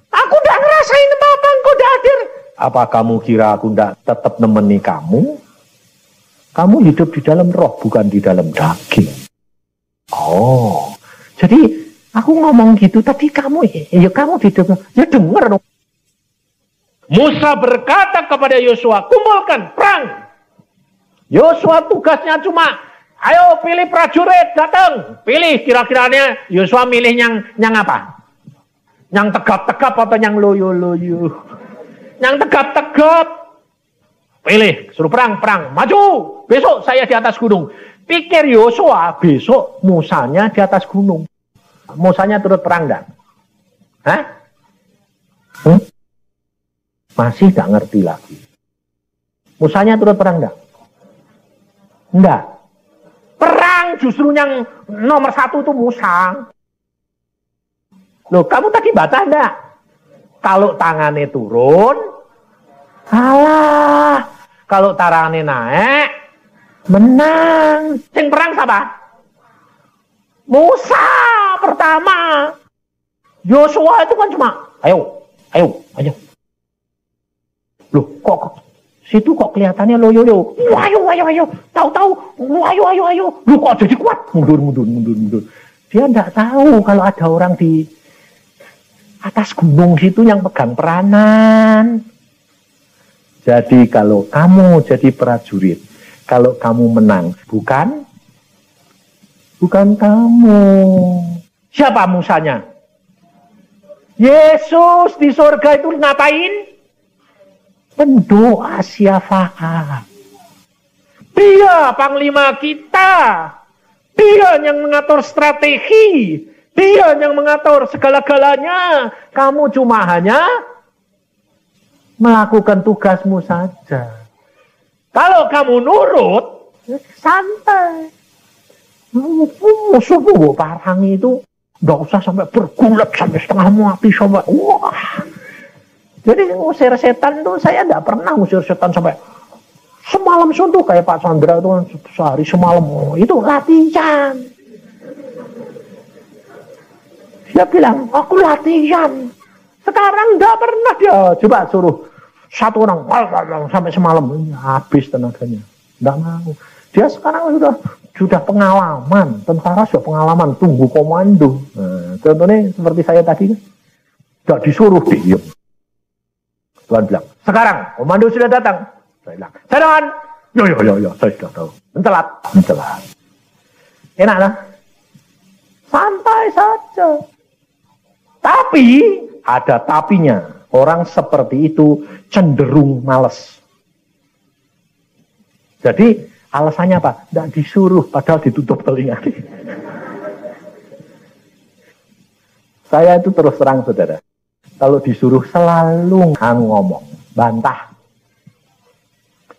aku tidak ngerasain apa-apa, engkau tidak hadir. Apa kamu kira aku tidak tetap nemeni kamu? Kamu hidup di dalam roh, bukan di dalam daging. Oh, jadi aku ngomong gitu, tadi kamu, ya kamu hidup, ya dengar dong. Musa berkata kepada Yosua, kumpulkan perang. Yosua tugasnya cuma, ayo pilih prajurit, datang. Pilih kira-kiranya, Yosua milih yang apa? Yang tegap-tegap atau yang loyo-loyo? Yang tegap-tegap. Pilih, suruh perang, maju. Besok saya di atas gunung. Pikir Yosua, besok Musanya di atas gunung. Musanya turut perang enggak? Hah? Masih gak ngerti lagi. Musanya turut perang enggak? Enggak. Perang justru yang nomor 1 itu Musa. Loh, kamu tadi baca enggak? Kalau tangannya turun, kalah. Kalau tangannya naik, menang. Yang perang siapa? Musa pertama. Yosua itu kan cuma, ayo. Loh, kok situ kok kelihatannya loyo. Ayo. Tahu-tahu, ayo. Loh, kok jadi kuat? Mundur. Dia enggak tahu kalau ada orang di atas gunung situ yang pegang peranan. Jadi kalau kamu jadi prajurit, kalau kamu menang, bukan kamu. Siapa Musanya? Yesus di surga itu ngapain? Pendoa syafaat. Dia panglima kita. Dia yang mengatur strategi. Dia yang mengatur segala-galanya. Kamu cuma hanya melakukan tugasmu saja. Kalau kamu nurut, santai. Musuhmu parang itu nggak usah sampai bergulat sampai setengah mati sampai wah. Jadi ngusir setan tuh saya nggak pernah ngusir setan sampai semalam suntuk kayak Pak Chandra itu sehari semalam. Itu latihan. Dia bilang, aku latihan. Sekarang nggak pernah dia. Coba suruh satu orang sampai semalam. Habis tenaganya. Nggak mau. Dia sekarang sudah pengalaman. Tentara sudah pengalaman. Tunggu komando. Nah, contohnya seperti saya tadi. Tidak disuruh diem. Tuhan bilang, sekarang komando sudah datang. Saya bilang, cadangan. Yo, saya sudah tahu. Mencelat. Enak lah. Santai saja. Tapi, ada tapinya. Orang seperti itu cenderung malas. Jadi, alasannya apa? Tidak disuruh, padahal ditutup telinga. Saya itu terus terang, saudara. Kalau disuruh selalu ngomong, bantah.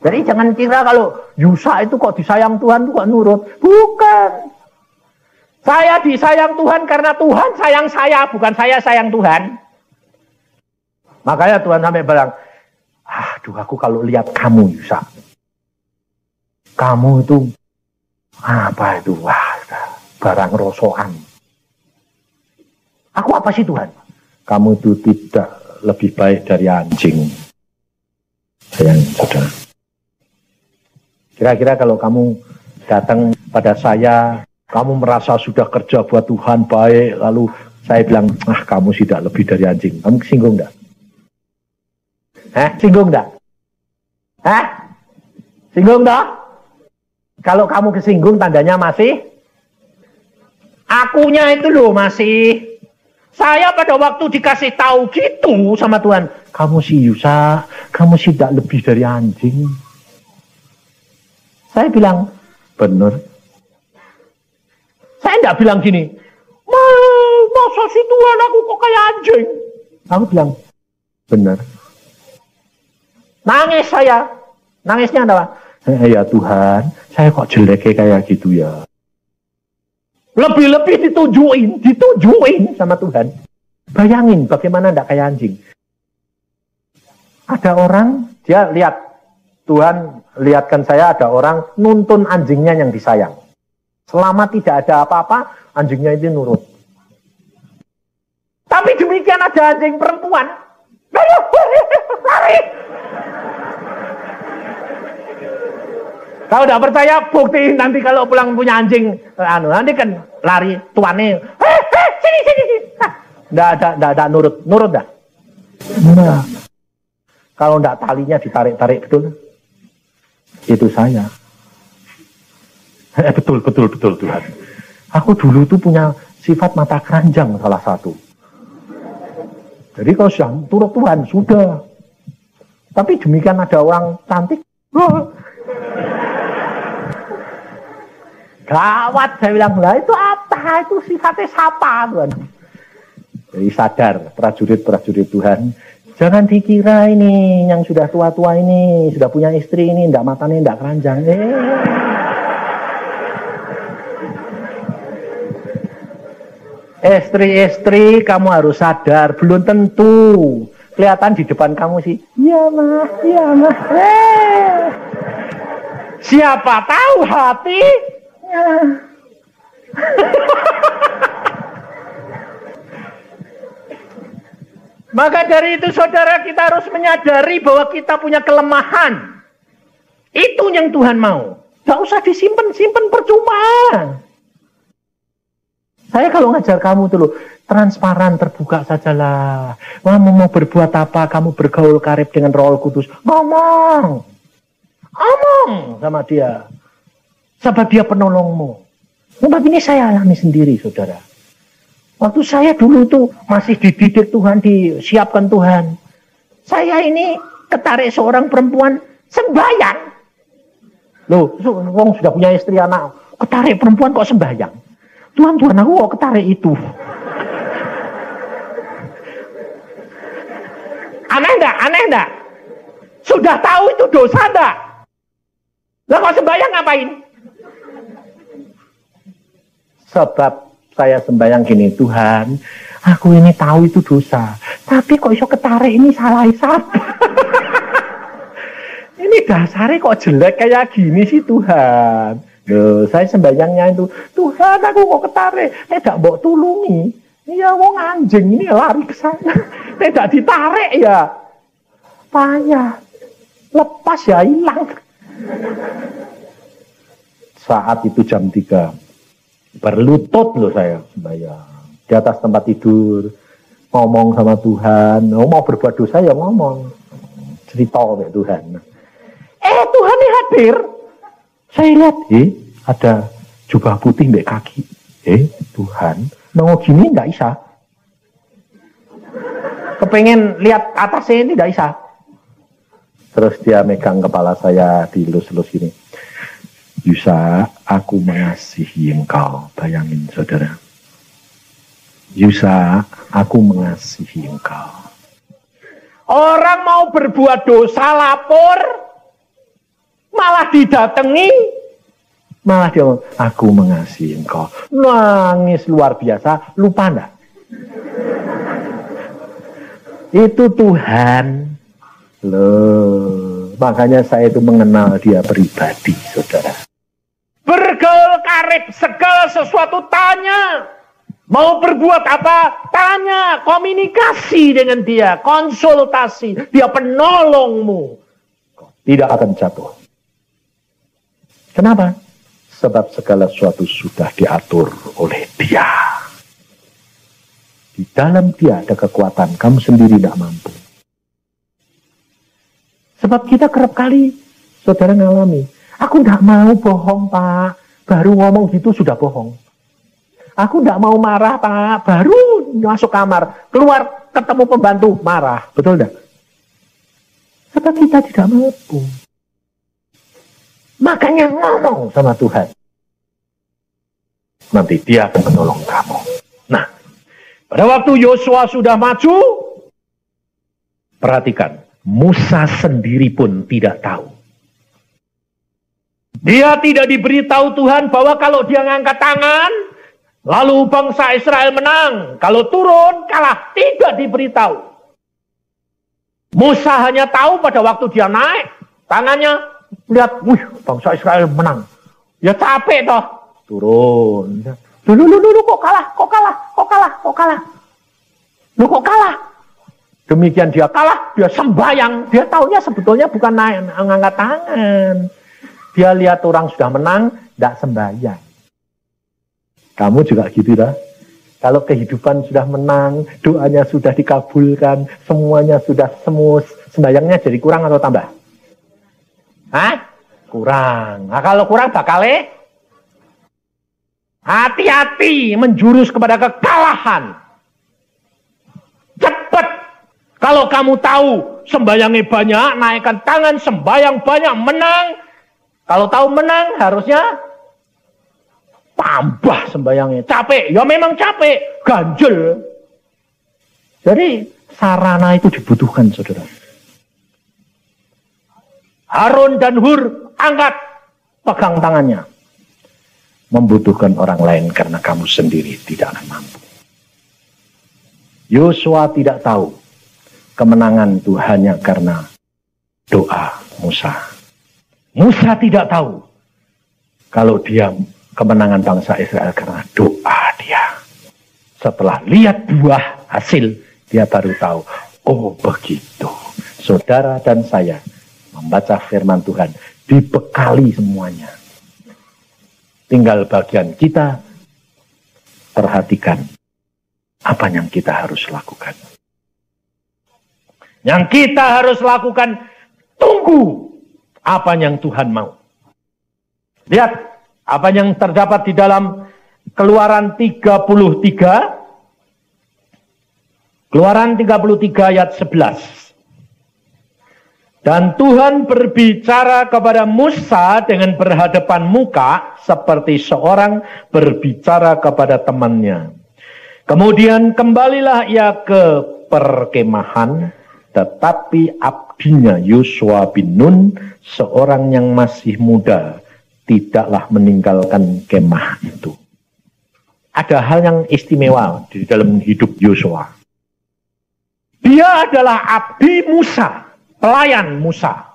Jadi jangan kira kalau Yusa itu kok disayang Tuhan, itu kok nurut. Bukan. Saya disayang Tuhan karena Tuhan sayang saya, bukan saya sayang Tuhan. Makanya Tuhan sampai bilang, aduh aku kalau lihat kamu Yusa. Kamu itu, apa itu, wah, barang rosokan. Aku apa sih Tuhan? Kamu itu tidak lebih baik dari anjing. Sayang saudara. Kira-kira kalau kamu datang pada saya, kamu merasa sudah kerja buat Tuhan baik, lalu saya bilang, kamu tidak lebih dari anjing. Kamu kesinggung enggak? Singgung enggak? Singgung enggak? Kalau kamu kesinggung tandanya masih akunya itu loh masih. Saya pada waktu dikasih tahu gitu sama Tuhan, kamu si Yusa, kamu sih tidak lebih dari anjing. Saya bilang, benar. Saya tidak bilang gini, masa sih Tuhan aku kok kayak anjing? Aku bilang, benar. Nangis saya. Nangisnya apa? Ya Tuhan, saya kok jeleknya kayak gitu ya. Lebih-lebih ditunjukin sama Tuhan. Bayangin bagaimana tidak kayak anjing. Ada orang, dia lihat, Tuhan lihatkan saya ada orang nuntun anjingnya yang disayang. Selama tidak ada apa-apa, anjingnya itu nurut. Tapi demikian ada anjing perempuan, lari. Kalau tidak percaya, buktiin nanti kalau pulang punya anjing, nanti kan lari tuannya, sini. Tidak ada nurut enggak? Enggak. Kalau tidak talinya ditarik-tarik betul, itu saya. Betul Tuhan. Aku dulu tuh punya sifat mata keranjang salah satu. Jadi kalau sudah turut Tuhan, sudah. Tapi demikian ada orang cantik, gawat, saya bilang, lah itu apa? Itu sifatnya sapa, Tuhan. Jadi sadar, prajurit-prajurit Tuhan, jangan dikira ini yang sudah tua-tua ini, sudah punya istri ini, ndak matanya ndak keranjang. Istri-istri, kamu harus sadar, belum tentu. Kelihatan di depan kamu sih, iya mah. Siapa tahu hati. Maka dari itu saudara, kita harus menyadari bahwa kita punya kelemahan. Itu yang Tuhan mau. Gak usah disimpan percuma. Saya kalau ngajar kamu tuh loh, transparan, terbuka sajalah. Kamu mau berbuat apa, kamu bergaul karib dengan Roh Kudus, ngomong sama dia. Sebab dia penolongmu. Sebab ini saya alami sendiri, saudara. Waktu saya dulu tuh masih dididik Tuhan, disiapkan Tuhan. Saya ini ketarik seorang perempuan sembahyang. Loh, wong sudah punya istri anak, ketarik perempuan kok sembahyang? Tuhan, aku kok ketarik itu? Aneh enggak? Sudah tahu itu dosa enggak? Lah kok sembahyang ngapain? Sebab saya sembahyang gini, Tuhan, aku ini tahu itu dosa, tapi kok iso ketarik ini salah siapa? Ini dasarnya kok jelek kayak gini sih Tuhan. Loh, saya sembahyangnya itu, Tuhan aku kok ketarik, tidak mbok tulungi. Iya wong anjing ini lari ke sana, tidak ditarik ya. Payah, lepas ya hilang. Saat itu jam 3. Berlutut loh saya sembahyang di atas tempat tidur. ngomong sama Tuhan, mau berbuat dosa ya ngomong, cerita sama Tuhan. Tuhan ini hadir. Saya lihat, ada jubah putih mbak kaki. Tuhan, mau gini nggak bisa. Kepengen lihat atasnya ini nggak bisa. Terus dia megang kepala saya, dilus-lus gini. Yusa, aku mengasihi engkau. Bayangin saudara. Yusa, aku mengasihi engkau. Orang mau berbuat dosa lapor, malah didatangi, malah dia ngomong, aku mengasihi engkau. Nangis luar biasa, lupa enggak? Itu Tuhan. Loh, makanya saya itu mengenal dia pribadi, saudara. Bergaul karib, segala sesuatu tanya. Mau berbuat apa? Tanya, komunikasi dengan dia, konsultasi. Dia penolongmu. Tidak akan jatuh. Kenapa? Sebab segala sesuatu sudah diatur oleh dia. Di dalam dia ada kekuatan, kamu sendiri tidak mampu. Sebab kita kerap kali, saudara ngalami, aku tidak mau bohong Pak, baru ngomong gitu sudah bohong. Aku tidak mau marah Pak, baru masuk kamar, keluar ketemu pembantu, marah. Betul tidak? Sebab kita tidak mampu. Makanya ngomong sama Tuhan. Nanti dia akan menolong kamu. Nah, pada waktu Yosua sudah maju, perhatikan, Musa sendiri pun tidak tahu. Dia tidak diberitahu Tuhan bahwa kalau dia ngangkat tangan, lalu bangsa Israel menang. Kalau turun, kalah. Tidak diberitahu. Musa hanya tahu pada waktu dia naik, tangannya, lihat, bangsa Israel menang. Ya capek toh. Turun. Dulu, kok kalah. Lu kok kalah? Demikian dia kalah, dia sembahyang. Dia taunya sebetulnya bukan naik, ngangkat tangan. Dia lihat orang sudah menang, tidak sembahyang. Kamu juga gitu dah. Kalau kehidupan sudah menang, doanya sudah dikabulkan, semuanya sudah semus, sembahyangnya jadi kurang atau tambah? Hah? Kurang. Nah, kalau kurang bakalnya hati-hati menjurus kepada kekalahan. Cepat. Kalau kamu tahu sembayangnya banyak, naikkan tangan, sembayang banyak, menang. Kalau tahu menang, harusnya tambah sembayangnya. Capek, ya memang capek, ganjel. Jadi sarana itu dibutuhkan, saudara. Harun dan Hur angkat, pegang tangannya. Membutuhkan orang lain karena kamu sendiri tidak akan mampu. Yosua tidak tahu kemenangan itu hanya karena doa Musa. Musa tidak tahu kalau dia kemenangan bangsa Israel karena doa dia. Setelah lihat buah hasil, dia baru tahu, oh begitu. Saudara dan saya membaca firman Tuhan, dibekali semuanya. Tinggal bagian kita perhatikan apa yang kita harus lakukan. Yang kita harus lakukan, tunggu apa yang Tuhan mau. Lihat apa yang terdapat di dalam Keluaran 33. Keluaran 33 ayat 11. Dan Tuhan berbicara kepada Musa dengan berhadapan muka seperti seorang berbicara kepada temannya. Kemudian kembalilah ia ke perkemahan, tetapi abdinya Yosua bin Nun, seorang yang masih muda, tidaklah meninggalkan kemah itu. Ada hal yang istimewa di dalam hidup Yosua. Dia adalah abdi Musa, pelayan Musa.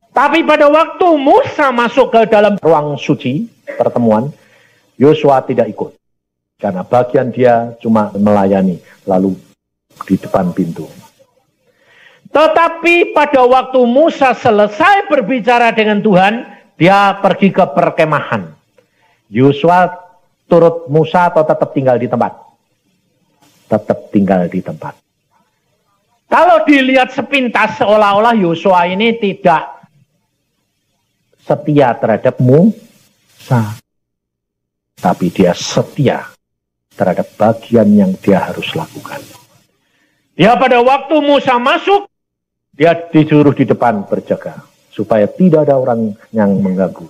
Tapi pada waktu Musa masuk ke dalam ruang suci, pertemuan, Yosua tidak ikut. Karena bagian dia cuma melayani, lalu di depan pintu. Tetapi pada waktu Musa selesai berbicara dengan Tuhan, dia pergi ke perkemahan. Yosua turut Musa atau tetap tinggal di tempat? tetap tinggal di tempat. Kalau dilihat sepintas seolah-olah Yosua ini tidak setia terhadap Musa. Tapi dia setia terhadap bagian yang dia harus lakukan. Dia pada waktu Musa masuk, dia disuruh di depan berjaga. Supaya tidak ada orang yang mengganggu.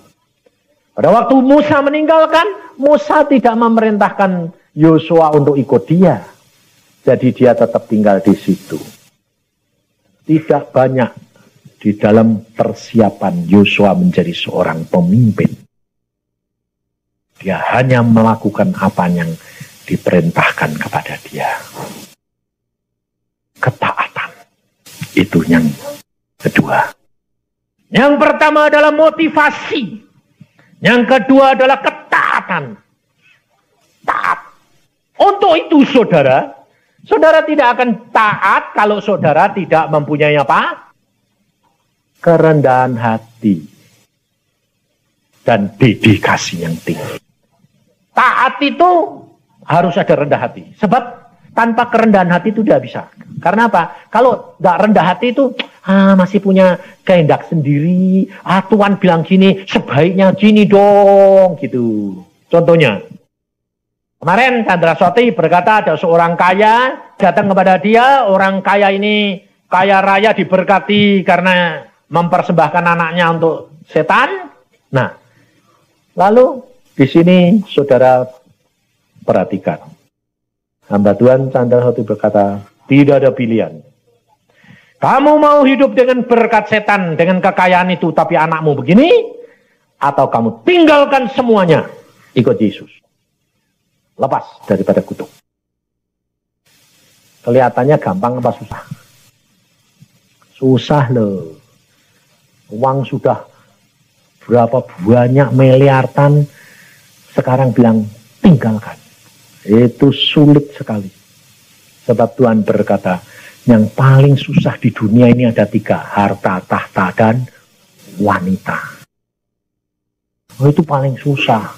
Pada waktu Musa meninggalkan, Musa tidak memerintahkan Yosua untuk ikut dia. Jadi dia tetap tinggal di situ. Tidak banyak di dalam persiapan Yosua menjadi seorang pemimpin. Dia hanya melakukan apa yang diperintahkan kepada dia. Ketaatan. Itu yang kedua. Yang pertama adalah motivasi. Yang kedua adalah ketaatan. Taat. Untuk itu saudara tidak akan taat kalau saudara tidak mempunyai apa? Kerendahan hati. Dan dedikasi yang tinggi. Taat itu harus ada rendah hati. Sebab tanpa kerendahan hati itu tidak bisa. Karena apa? Kalau tidak rendah hati itu masih punya kehendak sendiri. Tuhan bilang gini, sebaiknya gini dong. Gitu. Contohnya. Kemarin Chandra Soti berkata ada seorang kaya datang kepada dia. Orang kaya ini kaya raya diberkati karena mempersembahkan anaknya untuk setan. Nah, lalu di sini saudara perhatikan. Hamba Tuhan Chandra Soti berkata, tidak ada pilihan. Kamu mau hidup dengan berkat setan, dengan kekayaan itu, tapi anakmu begini, atau kamu tinggalkan semuanya, ikut Yesus. Lepas daripada kutuk. Kelihatannya gampang apa susah? Susah loh. Uang sudah berapa banyak miliaran, sekarang bilang tinggalkan. Itu sulit sekali. Sebab Tuhan berkata, yang paling susah di dunia ini ada 3. Harta, tahta, dan wanita. Itu paling susah.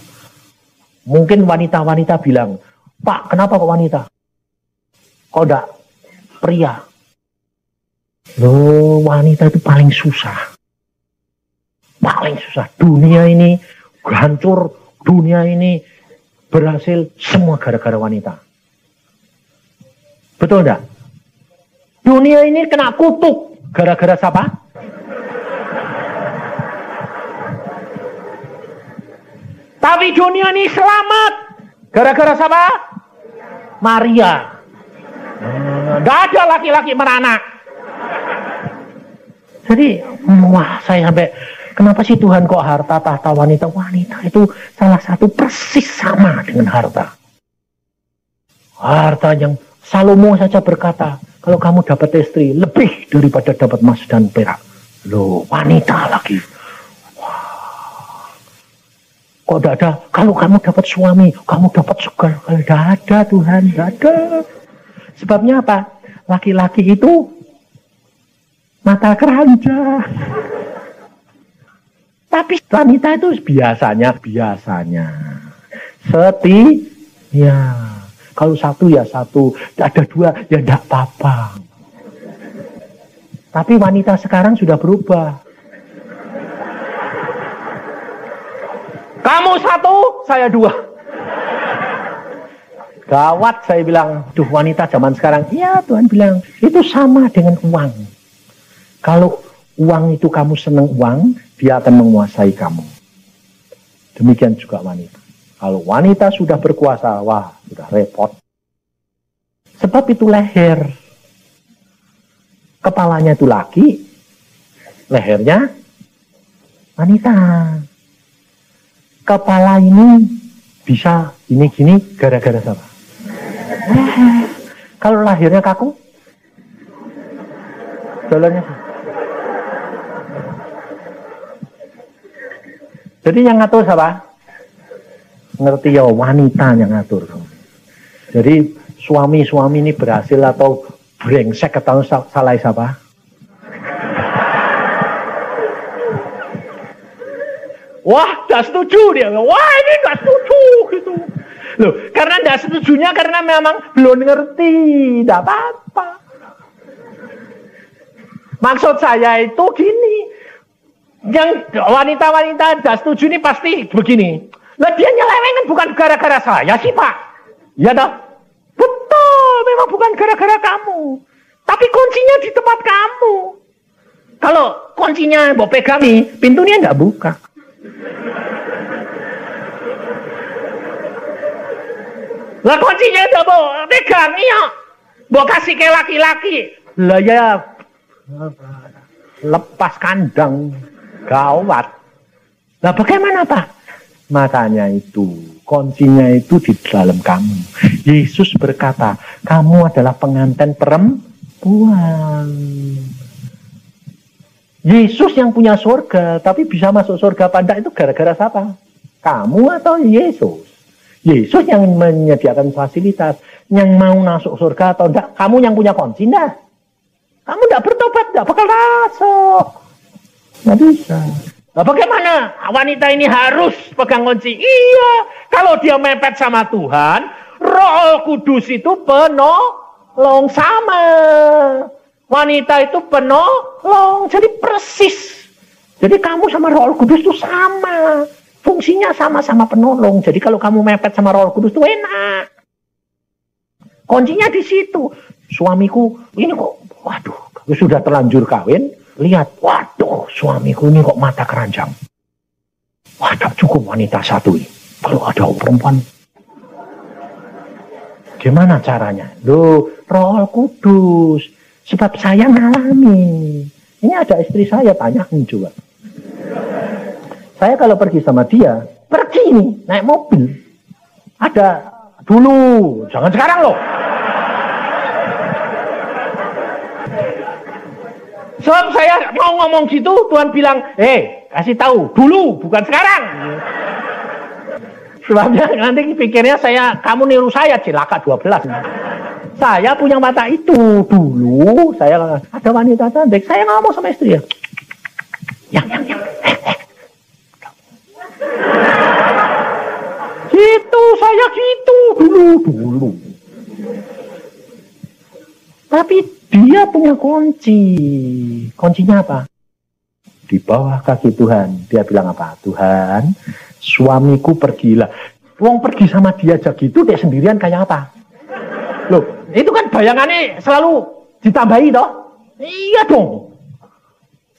Mungkin wanita-wanita bilang, Pak, kenapa kok wanita? Kok enggak pria? Loh, wanita itu paling susah. Paling susah. Dunia ini hancur, dunia ini berhasil semua gara-gara wanita. Betul enggak? Dunia ini kena kutuk gara-gara siapa? Tapi dunia ini selamat gara-gara siapa? Maria. Enggak ada laki-laki beranak. Jadi, wah, saya sampai kenapa sih Tuhan kok harta, tahta, wanita? Wanita itu salah satu persis sama dengan harta. Harta yang Salomo saja berkata, kalau kamu dapat istri, lebih daripada dapat emas dan perak. Loh, wanita lagi. Wah. Kok tidak ada? Kalau kamu dapat suami, kamu dapat segala. Tidak ada Tuhan, tidak ada. Sebabnya apa? Laki-laki itu mata keranjang. Tapi wanita itu biasanya setia. Kalau satu ya satu, ada 2 ya tidak apa-apa. Tapi wanita sekarang sudah berubah. Kamu 1, saya 2. Gawat, saya bilang, duh wanita zaman sekarang. Iya, Tuhan bilang, itu sama dengan uang. Kalau uang itu kamu senang uang, dia akan menguasai kamu. Demikian juga wanita. Kalau wanita sudah berkuasa, wah, sudah repot. Sebab itu leher. Kepalanya itu laki, lehernya wanita. Kepala ini bisa gini-gini gara-gara siapa? Kalau lahirnya kaku, jalannya. Jadi yang ngatur siapa? Ngerti ya, wanita yang ngatur. Jadi suami-suami ini berhasil atau brengsek atau salah siapa? Wah, gak setuju dia. Wah, ini gak setuju gitu. Loh, karena tidak setujunya karena memang belum ngerti, tidak apa-apa. Maksud saya itu gini, yang wanita-wanita tidak setuju ini pasti begini. Lah dia nyelewengin bukan gara-gara saya sih Pak. Ya dah, betul, memang bukan gara-gara kamu. Tapi kuncinya di tempat kamu. Kalau kuncinya mau pegang nih, pintunya tidak buka. Lah kuncinya udah mau pegang iya. Mau kasih ke laki-laki. Lah ya lepas kandang. Gawat. Lah bagaimana Pak? Makanya itu, kuncinya itu di dalam kamu. Yesus berkata, kamu adalah pengantin perempuan. Yesus yang punya surga, tapi bisa masuk surga apa enggak itu gara-gara siapa? Kamu atau Yesus? Yesus yang menyediakan fasilitas, yang mau masuk surga atau enggak, kamu yang punya kunci enggak? Kamu enggak bertobat, enggak bakal masuk. Enggak bisa. Nah, bagaimana wanita ini harus pegang kunci? Iya, kalau dia mepet sama Tuhan, Roh Kudus itu penolong sama. Wanita itu penolong, jadi persis. Jadi kamu sama Roh Kudus itu sama. Fungsinya sama-sama penolong. Jadi kalau kamu mepet sama Roh Kudus itu enak. Kuncinya di situ. Suamiku ini kok, waduh, sudah terlanjur kawin. Lihat, waduh, suamiku ini kok mata keranjang. Wah, tak cukup wanita satu ini. Kalau ada perempuan, gimana caranya? Loh, Roh Kudus. Sebab saya ngalami. Ini ada istri saya, tanyain juga. Saya kalau pergi sama dia, pergi nih, naik mobil. Ada dulu, jangan sekarang loh. Sebab saya mau ngomong gitu, Tuhan bilang, kasih tahu dulu, bukan sekarang. Sebabnya nanti pikirnya kamu niru saya, cilaka 12. Saya punya mata itu dulu. Saya ada wanita cantik, saya ngomong sama istri ya. Yang. Gitu, saya gitu dulu. Tapi dia punya kunci. Kuncinya apa? Di bawah kaki Tuhan. Dia bilang apa? Tuhan, suamiku pergilah. Wong pergi sama dia aja gitu, dia sendirian kayak apa? Loh, itu kan bayangannya selalu ditambahi toh? Iya dong.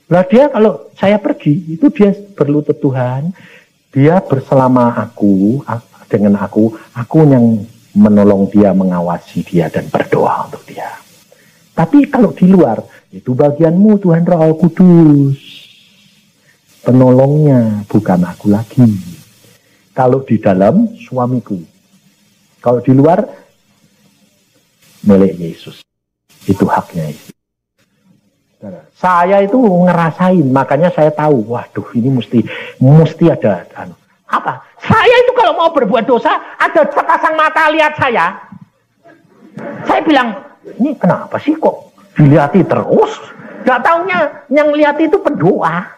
Lah dia kalau saya pergi, itu dia berlutut Tuhan. Dia berselama aku, dengan aku yang menolong dia, mengawasi dia, dan berdoa untuk dia. Tapi kalau di luar, itu bagianmu Tuhan Roh Kudus. Penolongnya, bukan aku lagi. Kalau di dalam, suamiku. Kalau di luar, milik Yesus. Itu haknya Yesus. Saya itu ngerasain, makanya saya tahu, waduh ini mesti ada apa? Saya itu kalau mau berbuat dosa, ada sepasang mata lihat saya. Saya bilang, ini kenapa sih kok dilihati terus? Gak taunya yang lihat itu pendoa.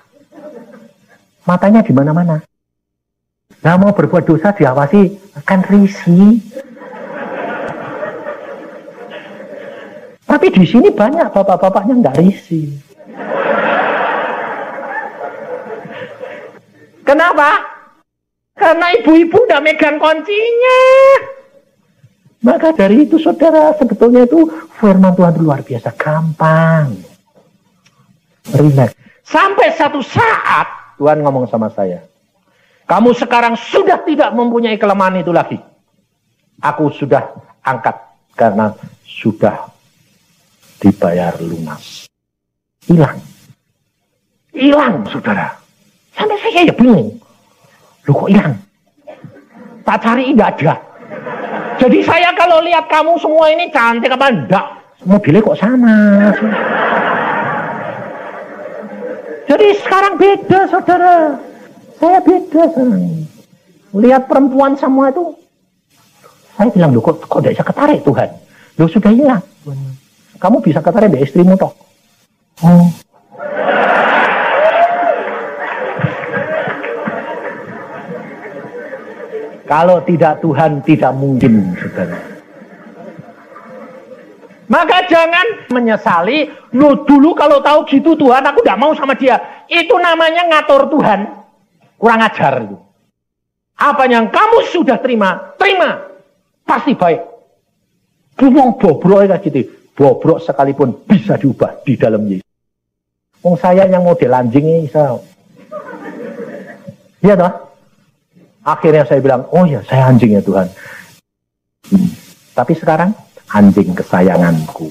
Matanya di mana-mana. Nah mau berbuat dosa diawasi kan risih. Tapi di sini banyak bapak-bapaknya nggak risih. Kenapa? Karena ibu-ibu udah megang kuncinya. Maka dari itu saudara, sebetulnya itu firman Tuhan itu luar biasa gampang. Relax. Sampai satu saat Tuhan ngomong sama saya, kamu sekarang sudah tidak mempunyai kelemahan itu lagi. Aku sudah angkat karena sudah dibayar lunas. Hilang saudara. Sampai saya ya bingung. Loh kok hilang? Tak cari tidak ada. Jadi saya kalau lihat kamu semua ini cantik apa enggak, mobilnya kok sama. Jadi sekarang beda saudara. Saya beda sekarang. Lihat perempuan semua itu, saya bilang loh kok tidak bisa ketarik Tuhan. Loh sudah hilang. Kamu bisa katakan dari istrimu toh. Oh. Kalau tidak Tuhan, tidak mungkin, saudara. Maka jangan menyesali, lu dulu kalau tahu gitu Tuhan, aku tidak mau sama dia. Itu namanya ngatur Tuhan. Kurang ajar itu. Apa yang kamu sudah terima, terima. Pasti baik. Ngomong bobrok kayak gitu. Bobrok sekalipun bisa diubah di dalam Yesus. Wong saya yang model anjing ini, iya toh? Akhirnya saya bilang, oh ya saya anjing ya Tuhan. Tapi sekarang, anjing kesayanganku.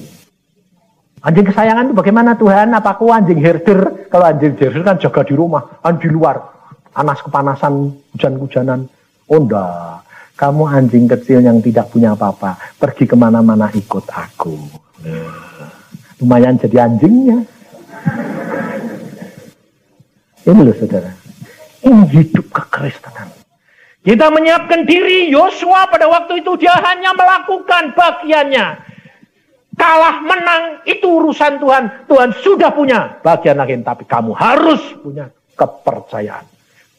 Anjing kesayangan itu bagaimana Tuhan? Apa aku anjing herder? Kalau anjing herder kan jaga di rumah, di luar. Panas kepanasan, hujan-hujanan. Oh enggak. Kamu anjing kecil yang tidak punya apa-apa. Pergi kemana-mana ikut aku. Lumayan jadi anjingnya. Ini loh saudara. Ini hidup kekristenan. Kita menyiapkan diri. Yosua pada waktu itu dia hanya melakukan bagiannya. Kalah menang itu urusan Tuhan. Tuhan sudah punya bagian lain. Tapi kamu harus punya kepercayaan.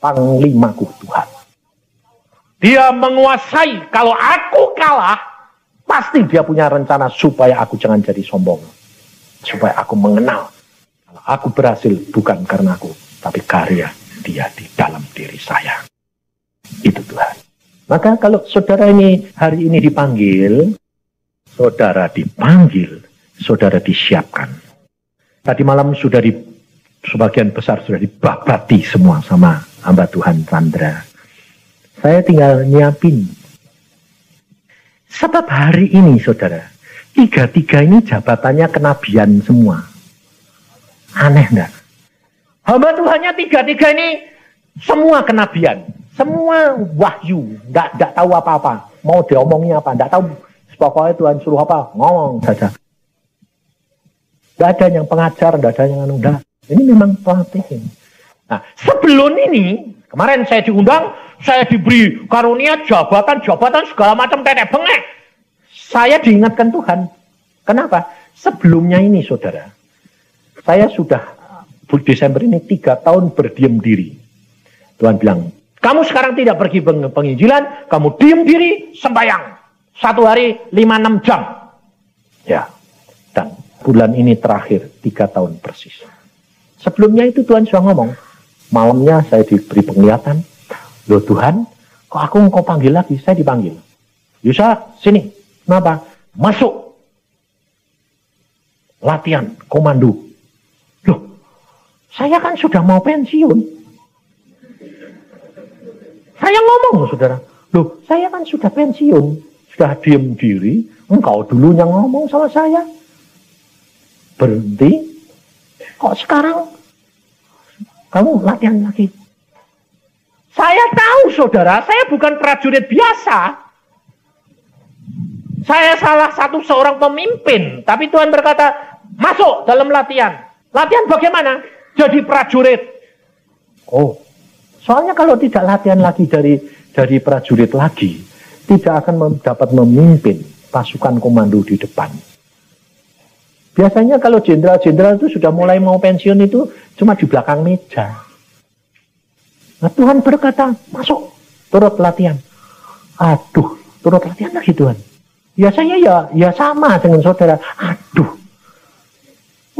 Panglimaku Tuhan. Dia menguasai. Kalau aku kalah, pasti dia punya rencana supaya aku jangan jadi sombong. Supaya aku mengenal. Kalau aku berhasil bukan karena aku, tapi karya dia di dalam diri saya. Itu Tuhan. Maka kalau saudara ini hari ini dipanggil, saudara dipanggil, saudara disiapkan. Tadi malam sudah sebagian besar sudah dibabati semua sama hamba Tuhan Sandra. Saya tinggal nyiapin. Sebab hari ini saudara, tiga-tiga ini jabatannya kenabian semua. Aneh enggak? Hamba Tuhannya tiga-tiga ini semua kenabian. Semua wahyu. Enggak tahu apa-apa. Mau diomongin apa, enggak tahu. Pokoknya Tuhan suruh apa, ngomong saja. Enggak ada yang pengajar, enggak ada yang enggak. Ini memang pelatihan. Nah, sebelum ini, kemarin saya diundang, saya diberi karunia jabatan segala macam tetek bengek. Saya diingatkan Tuhan. Kenapa? Sebelumnya ini saudara, saya sudah Desember ini 3 tahun berdiam diri. Tuhan bilang, kamu sekarang tidak pergi penginjilan, kamu diam diri, sembahyang. 1 hari 5-6 jam. Ya, dan bulan ini terakhir 3 tahun persis. Sebelumnya itu Tuhan sudah ngomong, malamnya saya diberi penglihatan, loh Tuhan, kok aku engkau panggil lagi? Saya dipanggil. Yusa, sini. Kenapa? Masuk. Latihan, komando. Loh, saya kan sudah mau pensiun. Saya ngomong, saudara. Loh, saya kan sudah pensiun. Sudah diam diri. Engkau dulu yang ngomong sama saya. Berhenti. Kok sekarang kamu latihan lagi? Saya tahu saudara, saya bukan prajurit biasa. Saya salah satu seorang pemimpin. Tapi Tuhan berkata, masuk dalam latihan. Latihan bagaimana? Jadi prajurit. Oh, soalnya kalau tidak latihan lagi dari prajurit lagi, tidak akan dapat memimpin pasukan komando di depan. Biasanya kalau jenderal-jenderal itu sudah mulai mau pensiun itu cuma di belakang meja. Nah, Tuhan berkata, masuk, turut latihan. Aduh, turut latihan lagi Tuhan. Ya saya ya sama dengan saudara. Aduh,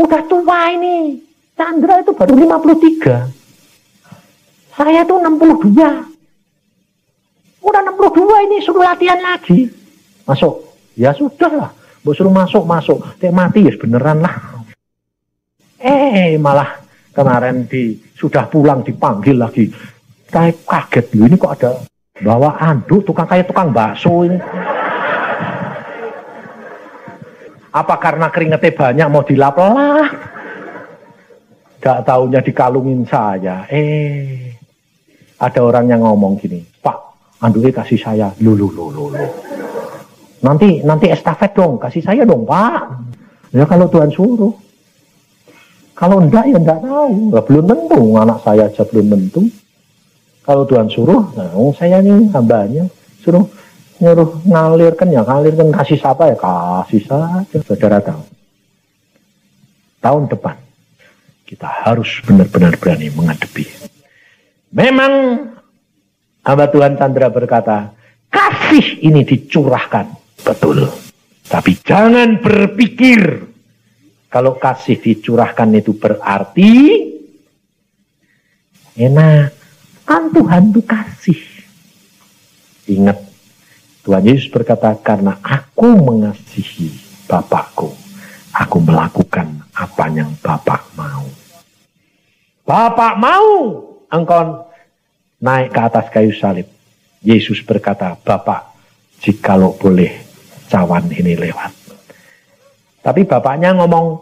udah tua ini. Chandra itu baru 53. Saya tuh 62. Udah 62 ini suruh latihan lagi. Masuk. Ya sudah lah. Mau suruh masuk. Tek mati ya beneran lah. Malah kemarin sudah pulang dipanggil lagi. Saya kaget loh, ini kok ada bawa anduk kayak tukang bakso ini. Apa karena keringetnya banyak mau dilap-lap? Gak taunya dikalungin saya. Ada orang yang ngomong gini, Pak, anduknya kasih saya. Loh. Nanti estafet dong, kasih saya dong, Pak. Ya kalau Tuhan suruh. Kalau enggak ya enggak tahu. Ya, belum tentu, anak saya aja belum tentu. Kalau Tuhan suruh, nah saya nih hambanya, nyuruh ngalirkan, kasih siapa ya, kasih saja. Saudara tahu. Tahun depan, kita harus benar-benar berani menghadapi. Memang Hamba Tuhan Chandra berkata, kasih ini dicurahkan. Betul. Tapi jangan berpikir kalau kasih dicurahkan itu berarti enak. Kan Tuhan itu kasih. Ingat, Tuhan Yesus berkata, karena aku mengasihi Bapakku, aku melakukan apa yang Bapak mau. Bapak mau engkau naik ke atas kayu salib. Yesus berkata, Bapak, jikalau boleh cawan ini lewat. Tapi bapaknya ngomong,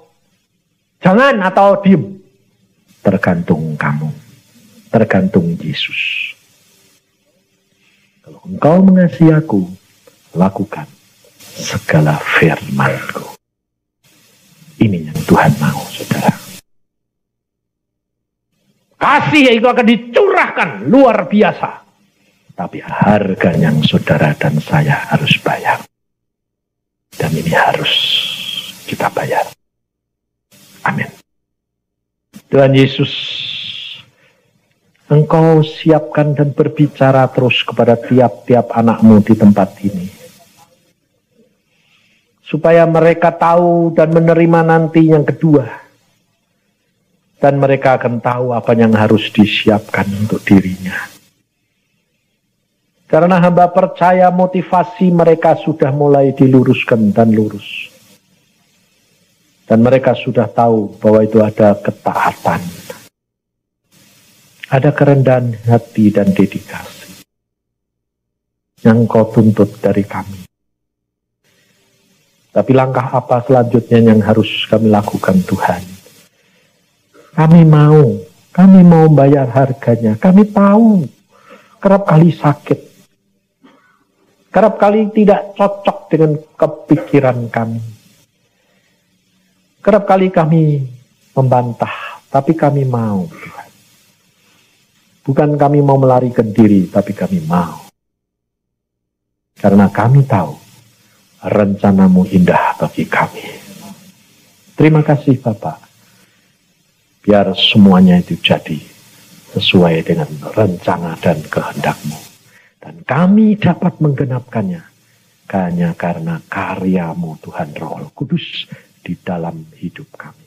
jangan atau diem. Tergantung kamu. Tergantung Yesus. Kalau engkau mengasihi aku, lakukan segala firman-Ku. Ini yang Tuhan mau, saudara. Kasih itu akan dicurahkan luar biasa. Tapi harga yang saudara dan saya harus bayar. Dan ini harus kita bayar. Amin. Tuhan Yesus, Engkau siapkan dan berbicara terus kepada tiap-tiap anak-Mu di tempat ini. Supaya mereka tahu dan menerima nanti yang kedua. Dan mereka akan tahu apa yang harus disiapkan untuk dirinya. Karena hamba percaya motivasi mereka sudah mulai diluruskan dan lurus. Dan mereka sudah tahu bahwa itu ada ketaatan. Ada kerendahan hati dan dedikasi. Yang Kau tuntut dari kami. Tapi langkah apa selanjutnya yang harus kami lakukan, Tuhan? Kami mau bayar harganya. Kami tahu kerap kali sakit. Kerap kali tidak cocok dengan kepikiran kami. Kerap kali kami membantah, tapi kami mau, Tuhan. Bukan kami mau melarikan diri, tapi kami mau. Karena kami tahu rencana-Mu indah bagi kami. Terima kasih, Bapak. Biar semuanya itu jadi sesuai dengan rencana dan kehendak-Mu. Dan kami dapat menggenapkannya hanya karena karya-Mu, Tuhan Roh Kudus, di dalam hidup kami.